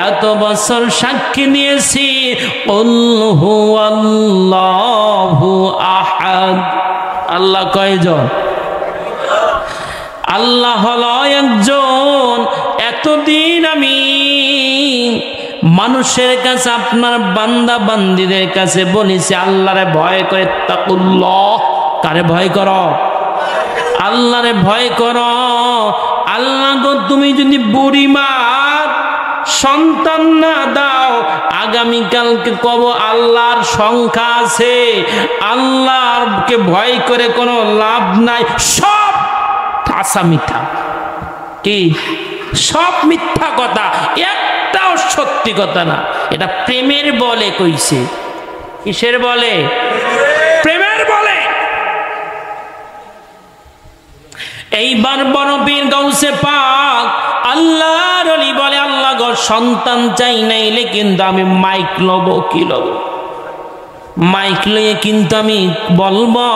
Speaker 1: এত বছর সাক্ষী নিয়েছি আল্লাহু আল্লাহু আহাদ। আল্লাহ কয়জন? আল্লাহ হলো একজন। এতদিন আমি মানুষের কাছে, আপনার বান্দা বান্দীদের কাছে বলেছি আল্লাহরে ভয় করে তাকুল্লাহ, কারে ভয় করো? আল্লাহরে ভয় করো। আল্লাহ গো, তুমি যদি বুড়ি মার সন্তান না দাও, আগামীকালকে কব আল্লাহর সংখ্যা আছে, আল্লাহকে ভয় করে কোনো লাভ নাই, সব আশা মিথ্যা। কি? সব মিথ্যা কথা, একটাও সত্যি কথা না। এটা প্রেমের বলে কইছে। কিসের বলে? প্রেমের বলে। এইবার বড় বীর গাউসে পাক আল্লাহর ওলি বলে, আল্লাহ গো, সন্তান চাই নাইলে কিন্তু আমি মাইক লব। কি লব? মাইক লয়ে কিন্তু আমি বলবো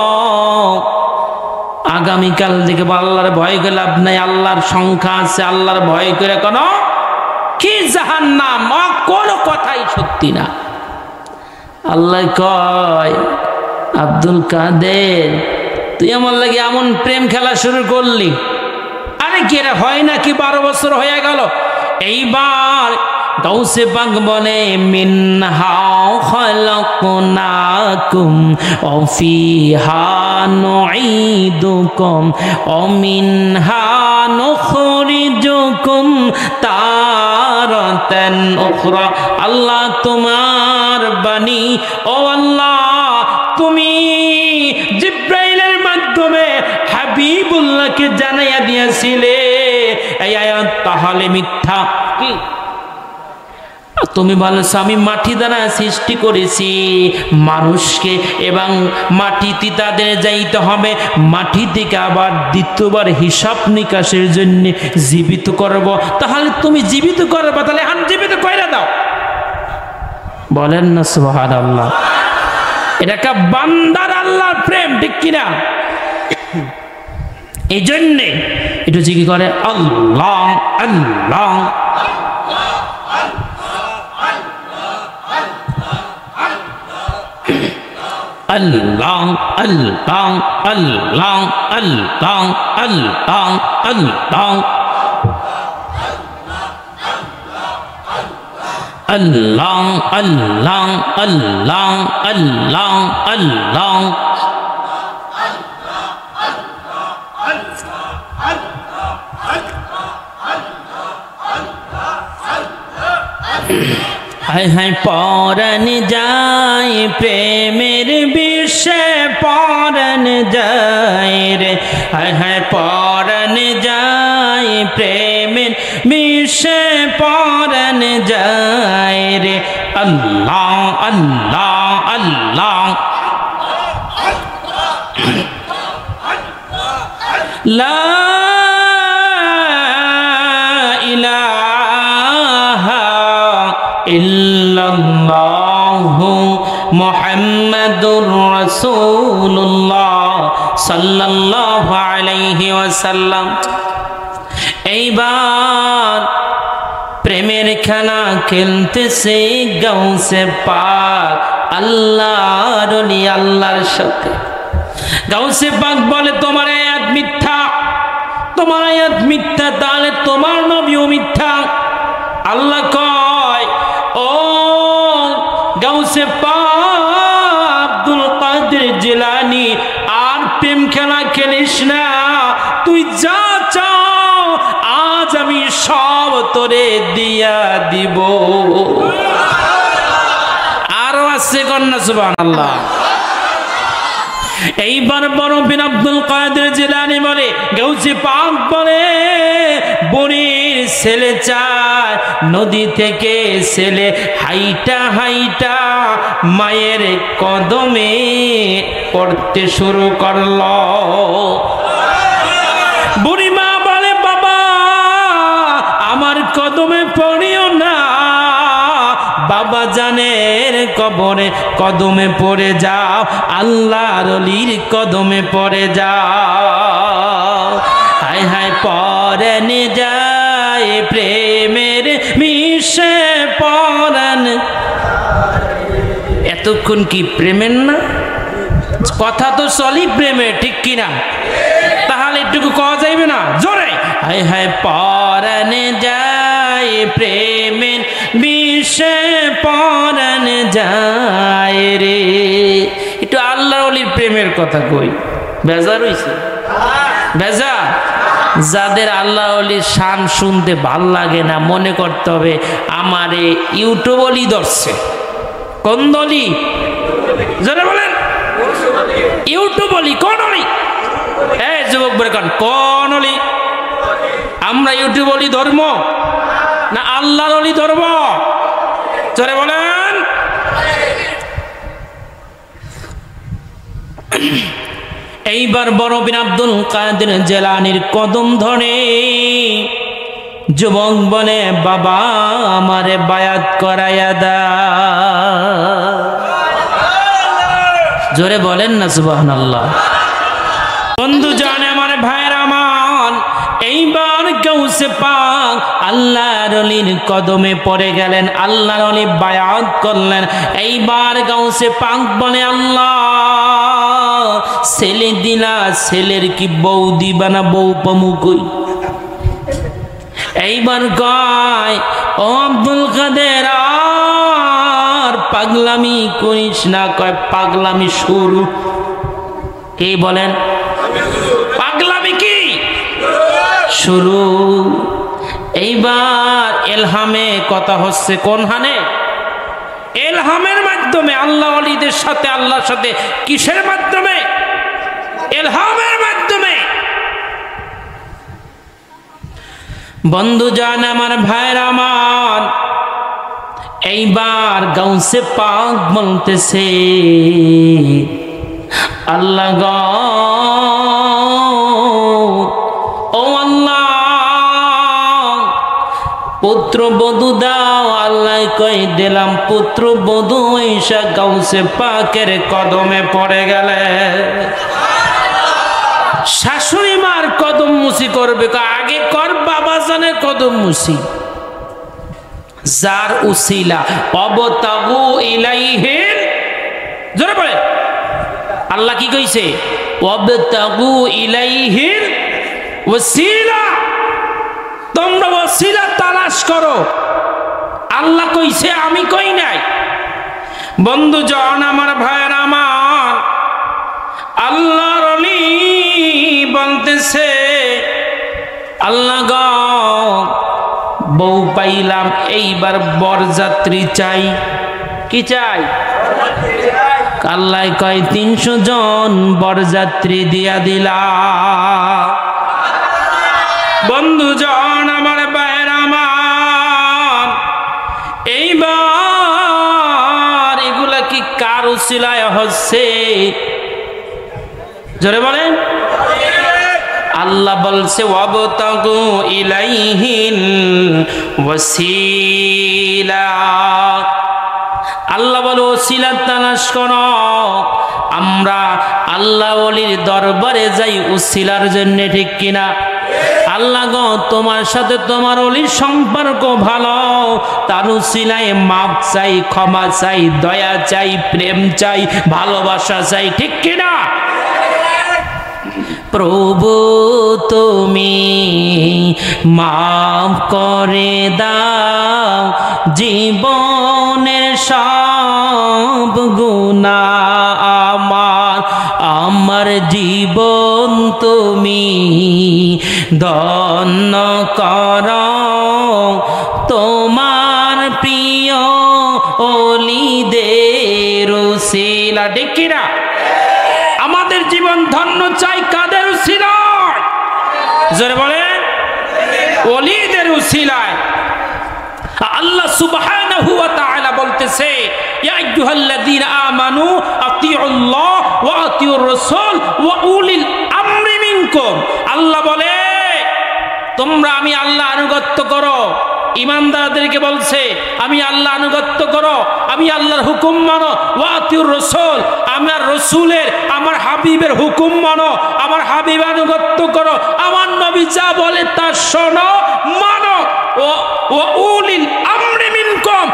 Speaker 1: আগামীকাল থেকে আল্লাহর ভয় করে লাভ নাই, আল্লাহর সংখ্যা আছে, আল্লাহর ভয় করে কোনো কি জাহান্নাম, কোনো কথাই সত্যি না। আল্লাহ কয়, আব্দুল কাদের, তুই আমার লাগে এমন প্রেম খেলা শুরু করলি, আরে কি এটা হয় না কি 12 বছর হয়ে গেল। এইবার গাউসে পাক বলে, মিনহা খালাকনাকুম ওয়া ফিহা নুঈদুকুম ওয়া মিনহা নুখরিজুকুম তারাতান উখরা। আল্লাহ তোমার বাণী, ও আল্লাহ, তুমি জিব্রাইলের মাধ্যমে হাবিবুল্লাহকে জানাইয়া দিয়েছিলে এই আয়াত, তাহলে মিথ্যা? কি তুমি বলেছ আমি মাটি দ্বারা সৃষ্টি করেছি মানুষকে, এবং মাটিতে তাদের যাইতে হবে, মাটি থেকে আবার দ্বিতীয়বার হিসাব নিকাশের জন্য জীবিত করব। তাহলে তুমি জীবিত করবে, তাহলে জীবিত কইরা দাও। বলেন না সুবহানাল্লাহ। এটা একটা বান্দার আল্লাহর প্রেম, ঠিক কিনা? এই জন্যে একটু জিজ্ঞেস করে আল্লাহ আল্লাহ। আল্লাহ আল্লাহ আল্লাহ আল্লাহ আল্লাহ আল্লাহ আল্লাহ আল্লাহ আল্লাহ আল্লাহ আল্লাহ। হায় হায় পরাণ যায় প্রেমের বিষে, পরাণ যায় রে, হায় হায় পরাণ যায় প্রেমের বিষে, পরাণ যায় রে। আল্লাহ আল্লাহ আল্লাহ। লা ইল্লাল্লাহু মুহাম্মাদুর রাসূলুল্লাহ সাল্লাল্লাহু আলাইহি ওয়াসাল্লাম। এইবার প্রেমের খেলা খেলতেছে গাউসে পাক আল্লাহর ওলি আল্লাহর সাথে। গাউসে পাক বলে, তোমার আয়াত মিথ্যা, তোমার আয়াত মিথ্যা, তাহলে তোমার নবীও মিথ্যা। আল্লাহ কয়, ও গাউসে পাক আব্দুল কাদের জিলানী, আর প্রেম খেলা খেলিস না, তুই যা চাও আজ আমি সব তোরে দিয়া দিব। আরো আছে কন্যা সুবহানাল্লাহ। এইবার বড় বিন আব্দুল কাদের জিলানী বলে, গাউসে পাক বলে, বুড়ির ছেলে চায় নদী থেকে ছেলে হাইটা হাইটা মায়ের কদমে পড়তে শুরু করল। বুড়ি মা বলে, বাবা আমার কদমে পড়িও না, বাবা জানের কবরে কদমে পড়ে যাও, আল্লাহর ওলির কদমে পড়ে যাও। হায় হায় পরাণ যায় প্রেমের মিশে, পরাণ। এতক্ষণ কি প্রেমের না? কথা তো চলি প্রেমের, ঠিক কিনা? তাহলে একটুকু কওয়া যাইবে না জোরে? হায় হায় পরাণ যায় প্রেমের মিশে, পরাণ যায় রে। একটু আল্লাহর ওলির প্রেমের কথা কই। বেজার হইছে বেজা। যাদের আল্লাহ ওলির শান শুনতে ভাল লাগে না, মনে করতে হবে আমারে ইউটিউব ওলি ধরছে। কোন দলি? যারা বলেন ইউটিউব ওলি। কোন ওলি? এই যুবক বলে কোন ওলি? আমরা ইউটিউব ওলি ধর্ম না আল্লাহর ওলি ধর্ম? যারা বলেন এইবার বড় পীর আব্দুল কাদের জিলানীর কদম ধরে যুবক বলে, বাবা আমারে বায়াত করাইয়া দাও। জোরে বলেন না সুবহানাল্লাহ। বন্ধু জানে আমার ভাইয়ের আমার, এইবার গাউসে পাক আল্লাহর ওলির কদমে পড়ে গেলেন, আল্লাহর ওলি বায়াত করলেন। এইবার গাউসে পাক বলে, আল্লাহ ছেলে দিলা, ছেলের কি বউ দিবা না বউ পামু কই? এইবার কয়, ও আব্দুল কাদের আর পাগলামি করিস না। কয় পাগলামি শুরু। কে বলেন পাগলামি কি শুরু? এইবার এলহামে কথা হচ্ছে। কোন হানে? এলহামের মাধ্যমে। আল্লাহ ওলিদের সাথে আল্লাহর সাথে কিসের মাধ্যমে? এলহামের মাধ্যমে। বন্ধু জান আমার ভাইয়ের আমার, এইবার গাউসে পাক বলতেছে, আল্লাহ গো, ও আল্লাহ পুত্র বধূ দাও। আল্লাহ কই দিলাম পুত্র বধূ ঈশা গাউসে পাকের কদমে পড়ে গেলে। শাশুড়ি মার কদম মুসি করবে, আগে কর বাবা জানের কদম মুসি। যার উসিলা অবতাগু ইলাইহিল, জোরে বলে আল্লাহ কি কইছে? অবতাগু ইলাইহিল ওয়াসিলা। তোমরা ওসিলা তালাশ করো। আল্লাহ কইছে, আমি কই নাই। বন্ধু জন আমার ভাইয়ের আমার, আল্লাহর ওলি বলতেছে, আল্লাহ গো বউ পাইলাম, এইবার বরযাত্রী চাই। কি চাই? আল্লাহ কয় 300 জন বরযাত্রী দিয়া দিলা। বন্ধু জন আমার ভাইয়ের আমার, এইবার এগুলা কি কার উসিলায় হচ্ছে? জোরে বলেন। আল্লাহ বলছে, ওয়াবতাগু ইলাইহিল ওয়াসিলা। আল্লাহ বলে ওসিলা তালাশ করো। আমরা আল্লাহ ওলির দরবারে যাই উসিলার জন্য, ঠিক কিনা? আল্লাহ গো তোমার সাথে তোমার ওলির সম্পর্ক ভালো, তার উসিলায় মাপ চাই, ক্ষমা চাই, দয়া চাই, প্রেম চাই, ভালোবাসা চাই, ঠিক কিনা? প্রভু তুমি মাফ করে দাও জীবনের সব গুনাহ আমার, আমার জীবন তুমি ধন্য করো তোমার প্রিয় ওলিদের উসিলা। ঠিক কিনা? আমাদের জীবন ধন্য চাই কাদের উসিলায়? জোরে বলেন, ওলিদের উসিলায়। আল্লাহ সুবহানাহু ওয়া তাআলা বলতেছে, ইয়া আইয়ুহাল্লাযীনা আমানু আতিউল্লাহ ওয়া আতিউর রাসূল ওয়া উলিল আমরি মিনকুম। আল্লাহ বলে তোমরা আমি আল্লাহ আনুগত্য করো। ইমানদারদেরকে বলছে আমি আল্লাহ আনুগত্য করো, আমি আল্লাহর হুকুম মানো। ওয়া আতিউর রাসূল, আমার রাসূলের আমার হাবিবের হুকুম মানো, আমার হাবিব আনুগত্য করো। আমার নবী যা বলে তা শোনো মানো। ও উলিল আমরি মিনকুম,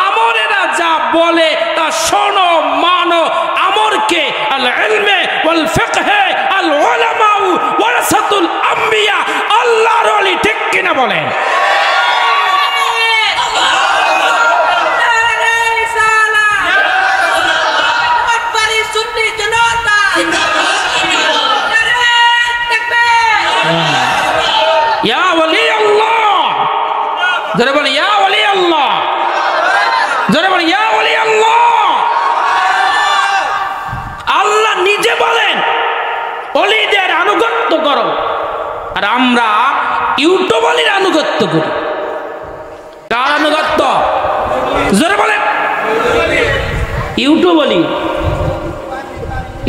Speaker 1: আমরেরা যা বলে তা শোনো মানো। আমরকে আল ইলমে ওয়াল ফিকহে আল উলামা ওয়ারাসাতুল আম্বিয়া। আল্লাহর ওলি, ঠিক কিনা বলেন? জোরে বলেন ইয়া ওলি আল্লাহ। আল্লাহ নিজে বলেন ওলিদের আনুগত্য করো, আর আমরা ইউটিউবের আনুগত্য করি। কার আনুগত্য? জোরে বলেন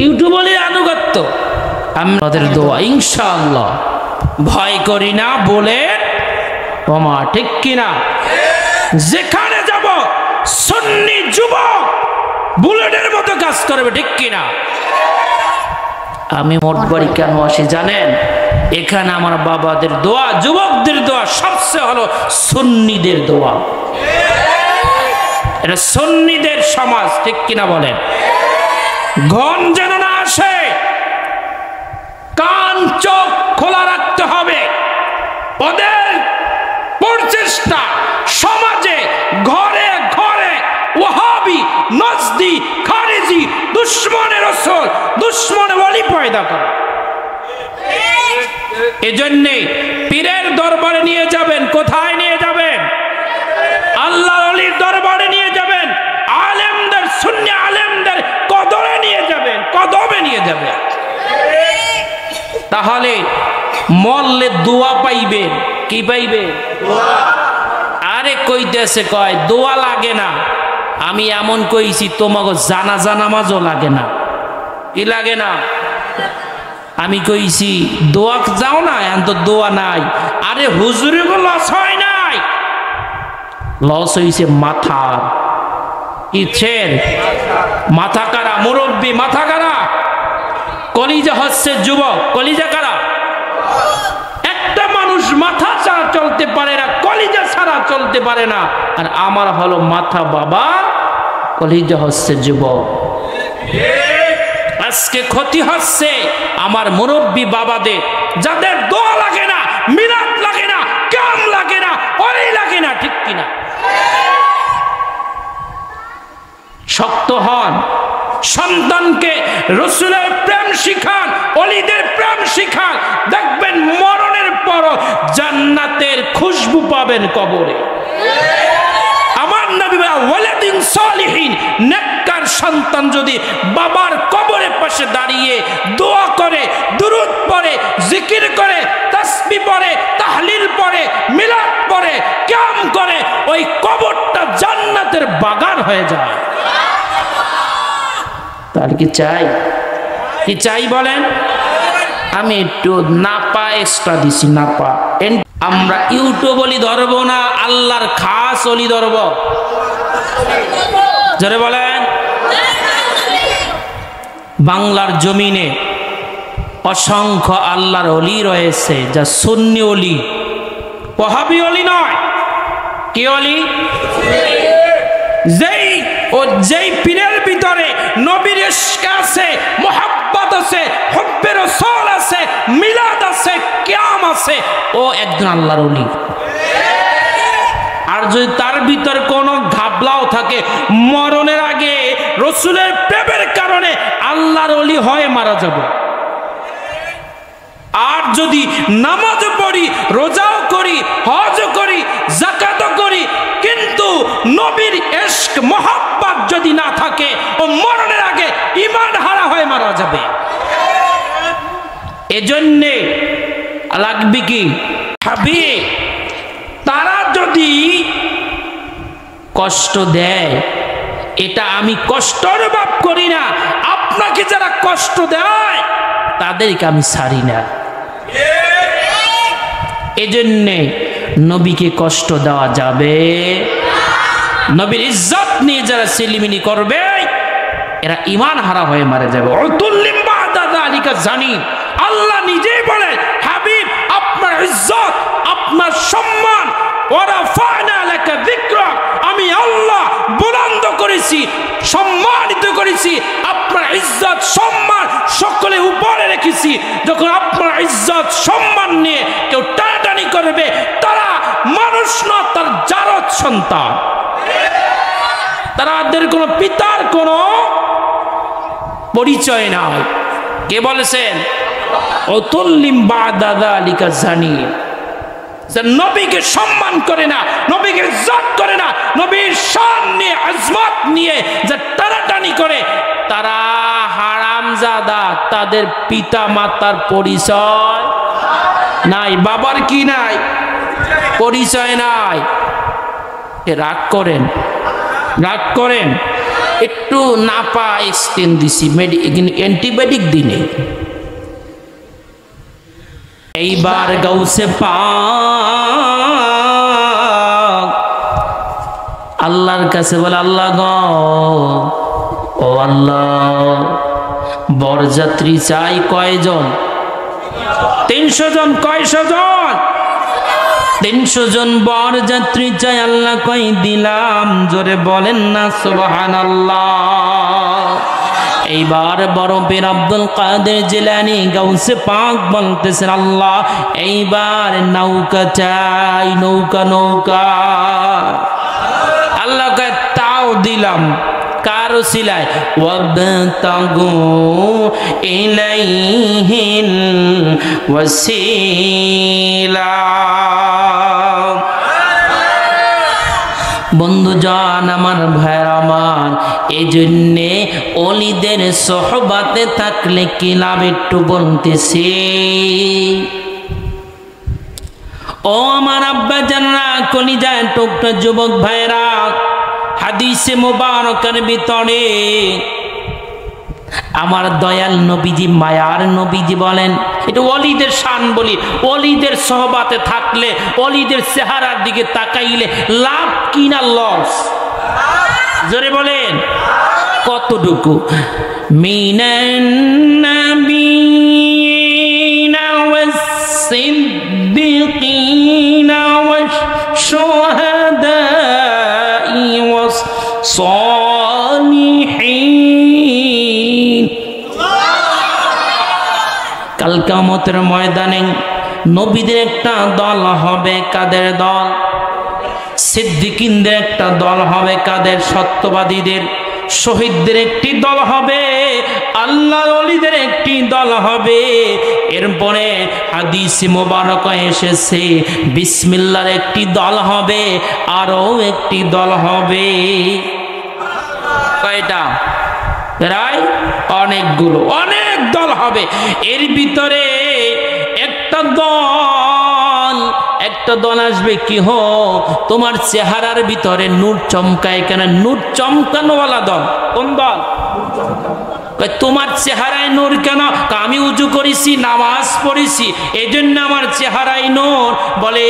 Speaker 1: ইউটিউবের আনুগত্য। আমাদের দোয়া ইনশাআল্লাহ ভয় করি না বলে ওমা, ঠিক কিনা? যেখানে যাব সুন্নি যুবক বুলেটের মতো কাজ করবে, ঠিক কিনা? আমি মোটবাড়ি কেন আসি জানেন? এখানে আমার বাবাদের দোয়া, যুবকদের দোয়া সবচেয়ে হলো সুন্নিদের দোয়া। এটা সুন্নিদের সমাজ, ঠিক কিনা বলেন? ঘন যেন না আসে, কান চোখ খোলা রাখতে হবে। ওদের প্রচেষ্টা সমাজে ঘরে ঘরে ওয়াহাবি, নজদি, খারিজি, দুশ্মনে রাসূল, দুশ্মনে ওলি পয়দা করে। এজন্যে পীরের দরবারে নিয়ে যাবেন। কোথায় নিয়ে যাবেন? আল্লাহ ওলির দরবারে নিয়ে যাবেন। আলেমদের, সুন্নি আলেমদের কদরে নিয়ে যাবেন, কদমে নিয়ে যাবেন। তাহলে মরলে দোয়া পাইবেন। কি পাইবেন? আরে কইতেছে কয় দোয়া লাগে না। আমি এমন কইছি তোমাকে জানাজা নামাজও লাগে না। কি লাগে না? আমি কইছি দোয়া যাও না, এখন তো দোয়া নাই। আরে হুজুরের লস হয় নাই, লস হইছে মাথার। ইচ্ছের মাথা কারা? মুরব্বী মাথা কারা? কলিজা হচ্ছে যুবক। কলিজা কারা? একটা মানুষ মাথা ছাড়া চলতে পারে না, কলিজা ছাড়া চলতে পারে না। আর আমার হলো মাথা বাবা, কলিজা হচ্ছে যুবক। আজকে ক্ষতি হচ্ছে আমার মুরব্বী বাবাদের, যাদের দোয়া লাগে না, মিলাদ লাগে না, কাম লাগে না, ওই লাগে না, ঠিক কিনা? শক্ত হন, সন্তানকে রাসূলের প্রেম শিখান, ওলিদের প্রেম শিখান। দেখবেন মরণের পর জান্নাতের খুশবু পাবেন কবরে। আমার নবী বলেন ওয়ালাদিন সালিহিন, নেককার সন্তান যদি বাবার কবরের পাশে দাঁড়িয়ে দোয়া করে, দুরূদ পড়ে, জিকির করে, তাসবিহ পড়ে, তাহলিল পড়ে, মিলাদ পড়ে, কিয়াম করে, ওই কবরটা জান্নাতের বাগান হয়ে যায়। তার কি চাই? কি চাই বলেন? আমি একটু নাপা এক্সট্রা দিছি, নাপা। আমরা ইউটিউব ওলি ধরবো না, আল্লাহর খাস ওলি ধরব। জোরে বলেন। বাংলার জমিনে অসংখ্য আল্লাহর ওলি রয়েছে, যা সুন্নি ওলি, ওয়াহাবি ওলি নয়। কি ওলি? যেই পীরের ভিতরে নবীর ইশক আছে, মুহাব্বত আছে, হুব্বে রাসূল আছে, মিলাদ আছে, কিয়াম আছে, ও একজন আল্লাহর ওলি। আর যদি তার ভিতর কোনো ঘাবলাও থাকে, মরণের আগে রাসূলের প্রেমের কারণে আল্লাহর ওলি হয়ে মারা যাবে। আর যদি নামাজ পড়ি, রোজাও করি, হজও করি, যাকাতও করি, কিন্তু নবীর ইশক মুহাব্বত যদি না থাকে, ও মরণের আগে ঈমান হারা হয়ে মারা যাবে। এজন্যে লাগবে কি? হাবিব। তারা যদি কষ্ট দেয়, এটা আমি কষ্ট অনুভব করি না। আপনাকে যারা কষ্ট দেয় তাদেরকে আমি ছাড়ি না। এজন্যে নবীকে কষ্ট দেওয়া যাবে। নবীর ইজ্জত নিয়ে যারা সেলিমিনি করবে, এরা ঈমান হারা হয়ে মারা যাবে। উতুল্লিম বাদা যালিকা জানিম। আল্লাহ নিজেই বলেন, হাবিব আপনার ইজ্জত, আপনার সম্মান, ওয়ারাফা'না লাকা যিকরাক, আমি আল্লাহ বুলন্দ করেছি, সম্মানিত করেছি, আপনার ইজ্জত সম্মান সকলে উপরে রেখেছি। যখন আপনার ইজ্জত সম্মান নিয়ে কেউ টানাটানি করবে, তারা মানুষ না, তার জারদ সন্তান, তাদের কোনো পিতার কোনো পরিচয় নাই। কে বলেছেন? উতুল্লিম বাদা যালিকা জানিম। যে নবীকে সম্মান করে না, নবীকে ইজ্জত করে না, নবীর শান নিয়ে আজমত নিয়ে যে টানাটানি করে, তারা হারামজাদা। তাদের পিতা মাতার পরিচয় নাই, বাবার কি নাই, পরিচয় নাই। রাগ করেন, রাগ করেন। একটু নাপা এক্সটেন্ড দিছি, অ্যান্টিবায়োটিক দিনে। এইবার গাউসে পাক আল্লাহর কাছে বলে, আল্লাহ গো, ও আল্লাহ, বরযাত্রী চাই কয়জন? 300 জন। কয়শো জন? 300 জন বরযাত্রী চাই আল্লাহ। কই দিলাম? জোরে বলেন না সুবহানাল্লাহ। এইবার বড় পীর আব্দুল কাদের জিলানী গাউসে পাক বলতেছেন, আল্লাহ এইবার নৌকা চাই, নৌকা নৌকা। আল্লাহ কয় তাও দিলাম। কার ওসিলায়? ওয়াবতাগু ইলাইহিল ওয়াসিলা। বন্ধুজান আমার, ভাইয়ের আমার, এই জন্যে অলিদের সোহবাতে থাকলে কি লাভ একটু বলতেছি। ও আমার আব্বা জানরা, কলিজায় টুকটা যুবক ভাইরা, হাদিসে মোবারকের ভিতরে আমার দয়াল নবীজি, মায়ার নবীজি বলেন, এটা ওলিদের শান বলি, ওলিদের সোহবাতে থাকলে, ওলিদের চেহারার দিকে তাকাইলে লাভ কি না লস? জোরে বলেন কতটুকু? মিনান নাবিয়িনা ওয়াস সিদ্দিকিনা ওয়াশ শুহাদাই ওয়াস সালিহিন। কাল কিয়ামতের ময়দানে নবীদের একটা দল হবে। কাদের দল? সিদ্দিকিনদের একটা দল হবে। কাদের? সত্যবাদীদের। শহীদদের একটি দল হবে, আল্লাহর ওলিদের একটি দল হবে। এরপরে হাদিসে মোবারক এসেছে বিসমিল্লাহর একটি দল হবে, আরো একটি দল হবে। কয়টা? প্রায় অনেকগুলো, অনেক দল হবে। এর ভিতরে একটা দল আসবে, কি হো তোমার চেহারার ভিতরে নূর চমকায় কেন? নূর চমকানোওয়ালা দল। কোন দল? তোমার চেহারায় নূর কেন? আমি উজু করেছি, নামাজ পড়েছি, এই জন্য আমার চেহারায় নূর। বলে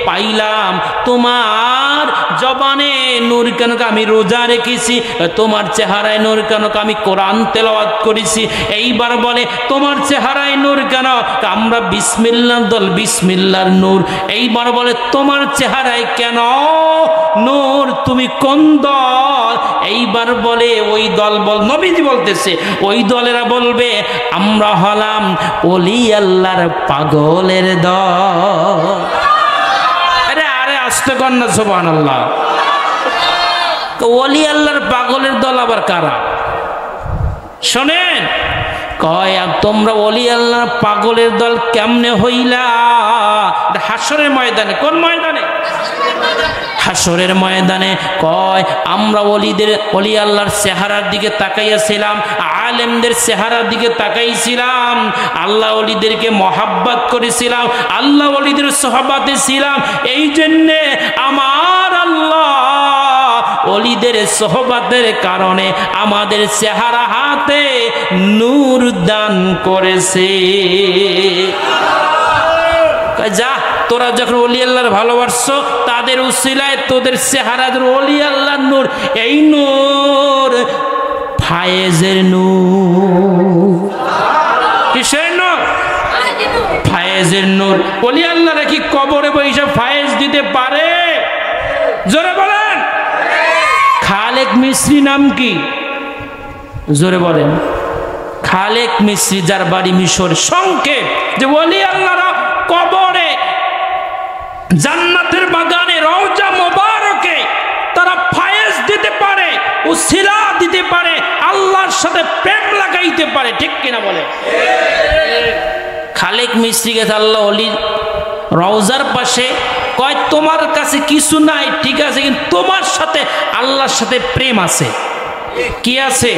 Speaker 1: পাইলাম। তোমার জবানে নূর কেন? আমি রোজা রেখেছি। তোমার চেহারায় নূর কেন? আমি কোরআন তেলাওয়াত করেছি। এইবার বলে তোমার চেহারায় নূর কেন? আমরা বিসমিল্লাহর দল, বিসমিল্লাহর নূর। এইবার বলে তোমার চেহারায় কেন নূর? তুমি কোন দল? এইবার বলে ওই দল বল, নবীজি বলতেছে, ওই দলেরা বলবে আমরা হলাম ওলি আল্লাহর পাগলের দল। আরে আরে আস্তে কর না, সুবহানাল্লাহ। ওলি আল্লাহর পাগলের দল আবার কারা? শোনেন, কয় তোমরা ওলি আল্লাহর পাগলের দল কেমনে হইলা? হাসরের ময়দানে। কোন ময়দানে? হাসরের ময়দানে। কয় আমরা ওলি আল্লাহর চেহারার দিকে তাকাইয়াছিলাম, আলেমদের চেহারার দিকে তাকাইছিলাম, আল্লাহ ওলিদেরকে মহাব্বত করেছিলাম, আল্লাহ ওলিদের সোহবাতে ছিলাম। এই জন্যে আমার আল্লাহ ওলিদের সোহবাতের কারণে আমাদের চেহারা হাতে নূর দান করেছে। যা, তোরা যখন ওলি আল্লাহর ভালোবাসছো, তাদের উসিলায় তোদের চেহারাদের ওলি আল্লাহর নূর। এই নূর ফায়েজের নূর। কিসের নূর? ফায়েজের নূর। ওলি আল্লাহরা কি কবরে বসে ফায়েজ দিতে পারে? জোরে বলেন। খালেক মিস্ত্রি নাম কি? জোরে বলেন। খালেক মিস্ত্রি, যার বাড়ি মিশর। সংক্ষেপ যে ওলি আল্লাহরা কবরে, জান্নাতের বাগানে, রওজা মোবারকে তারা ফায়েজ দিতে পারে, উসিলা দিতে পারে, আল্লাহর সাথে প্রেম লাগাইতে পারে। ঠিক কিনা বলে? খালেক মিস্ত্রিকে আল্লাহ ওলি রওজার পাশে, কয় তোমার কাছে কিছু নাই ঠিক আছে, কিন্তু তোমার সাথে আল্লাহর সাথে প্রেম আছে। কি আছে?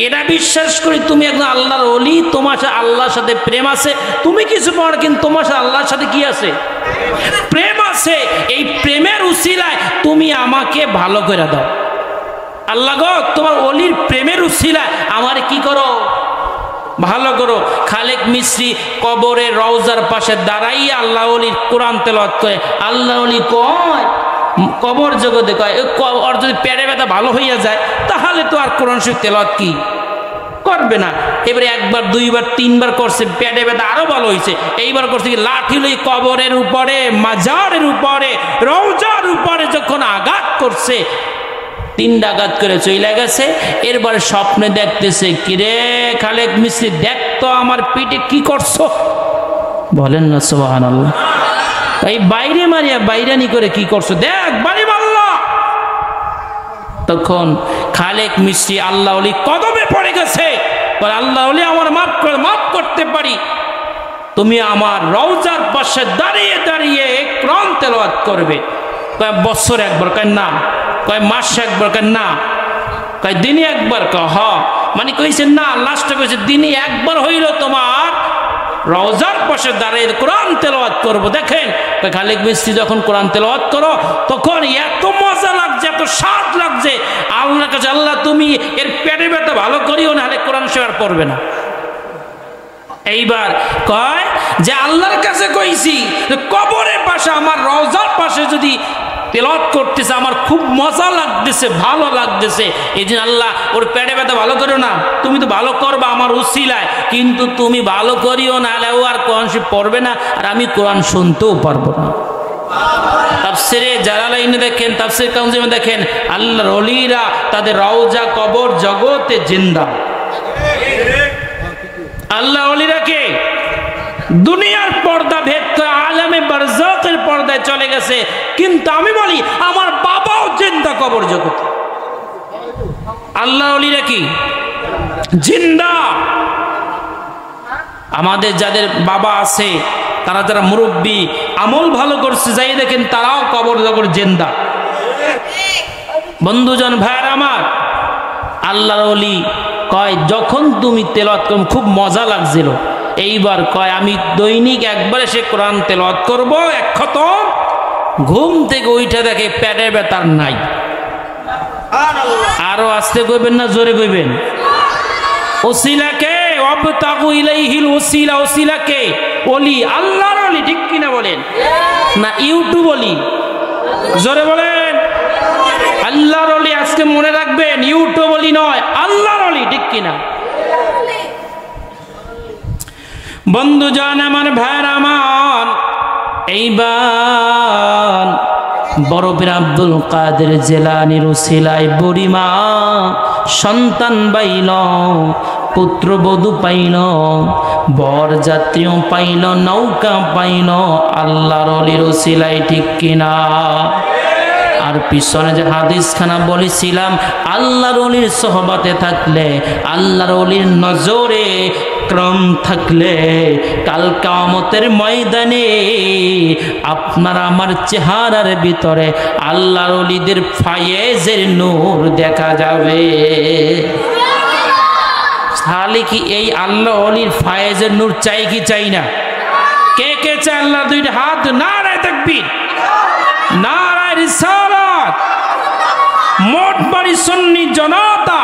Speaker 1: এটা বিশ্বাস করি তুমি একজন আল্লাহর ওলি, তোমার সাথে আল্লাহর সাথে প্রেম আছে। তুমি কিছু পাও না, কিন্তু তোমার সাথে আল্লাহর সাথে কি আছে? প্রেম আছে। এই প্রেমের উসিলায় তুমি আমাকে ভালো করে দাও। আল্লাহ গো, তোমার ওলির প্রেমের উসিলায় আমার কি করো? ভালো করো। খালেক মিস্ত্রি কবরে রওজার পাশে দাঁড়াইয়া আল্লাহ ওলির কোরআন তেলাওয়াত করে। আল্লাহ ওলি কয় কবর জগতে কয় ওর যদি পেটে ব্যথা ভালো হইয়া যায় তাহলে তো আর কোরআন শরীফ তেলাওয়াত কি করবে না। এবারে একবার দুইবার তিনবার করছে, পেটে ব্যথা আরো ভালো হয়েছে। এইবার করছে কি লাঠি লই কবরের উপরে, মাজারের উপরে, রওজার উপরে যখন আঘাত করছে, তিনটা আঘাত করে চলে গেছে। এরপরে স্বপ্নে দেখতেছে, কিরে খালেক মিস্ত্রি দেখতো আমার পিঠে কি করছো? বলেন না সুবহানাল্লাহ। এই বাইরে মারিয়া বাইরানি করে কি করছো, দেখ বাড়ি মারলা। তখন খালেক মিস্ত্রি আল্লাহ ওলি কদমে পড়ে গেছে, বলে আল্লাহ ওলি আমার মাফ করতে পারি, তুমি আমার রওজার পাশে দাঁড়িয়ে দাঁড়িয়ে কোরআন তেলাওয়াত করবে। কয় বছর একবার? কয় না। কয় মাস একবার? কয় না। কয় দিনে একবার? কয় হ। মানে কইছে না, লাস্টে কইছে দিনে একবার হইল তোমার রওজার পাশে দাঁড়িয়ে কোরআন তেলাওয়াত করব। দেখেন খালেক মিস্ত্রি যখন কোরআন তেলাওয়াত করো তখন এত মজা লাগছে, এত স্বাদ লাগছে আল্লাহর কাছে, আল্লাহ তুমি এর পেটে ব্যথা ভালো করিও না, হলে কোরআন সে আর পড়বে না। এইবার কয় যে আল্লাহর কাছে কইছি কবরের পাশে আমার রওজার পাশে যদি তেলাওয়াত করতেছে আমার খুব মজা লাগতেছে, ভালো লাগতেছে, এই জন্য আল্লাহ ওর পেটে ব্যথা ভালো করো না, তুমি তো ভালো করবা আমার উসিলায়, কিন্তু তুমি ভালো করিও না, হলে ও আর কোরআন শরীফ পড়বে না, আর আমি কোরআন শুনতেও পারবো না। তাফসিরে জালালাইনে দেখেন, তাফসির কাউজিমে দেখেন, আল্লাহর ওলিরা তাদের রওজা কবর জগতে জিন্দা। আল্লাহ ওলিরা কে দুনিয়ার পর্দা ভেদ করে আলামে বারজাকের পর্দায় চলে গেছে, কিন্তু আমি বলি আমার বাবাও জিন্দা কবর জগতে। আল্লাহ ওলিরা কি জিন্দা। আমাদের যাদের বাবা আছে, তারা যারা মুরব্বী আমল ভালো করছে, যাই দেখেন তারাও কবর জগৎ জিন্দা। বন্ধুজন ভাইয়ের আমার, আল্লাহর ওলি কয় যখন তুমি তেলাওয়াত করো খুব মজা লাগছিল, এইবার কয় আমি দৈনিক একবার এসে কোরআন তেলাওয়াত করব, এক খতম। ঘুম থেকে উঠে দেখে পেটে ব্যথার নাই। আরো আস্তে কইবেন না জোরে কইবেন? ওসিলাকে ওয়াবতাগু ইলাইহিল ওসিলা, ওসিলাকে ওলি আল্লাহর ওলি, ঠিক কিনা বলেন? না ইউটিউব ওলি? জোরে বলেন। আল্লাহর ওলি, আজকে মনে রাখবেন ইউটিউব ওলি নয়, আল্লাহর ওলি, ঠিক কিনা? বন্ধুজন আমার, ভাইয়ের আমার, এইবার বড় পীর আব্দুল কাদের জিলানীর উসিলায় বুড়িমা সন্তান পাইল, পুত্রবধূ পাইল, বর যাত্রীও পাইল, নৌকা পাইল, আল্লাহর ওলির উসিলায়, ঠিক কিনা? আর পিছনে যে হাদিসখানা বলেছিলাম, আল্লাহর ওলির সোহবতে থাকলে, আল্লাহর ওলির নজরে ক্রম থাকলে, কাল কিয়ামতের ময়দানে আপনার আমার চেহারার ভিতরে আল্লাহর ওলিদের ফায়েজের নূর দেখা যাবে। তাহলে কি এই আল্লাহ ওলির ফায়েজের নূর চাই কি চাই না? কে কে চাই? আল্লাহর দুইটা হাত, নারায়ে তাকবীর, নারায়ে রিসালাত। মোট বাড়ি সুন্নি জনতা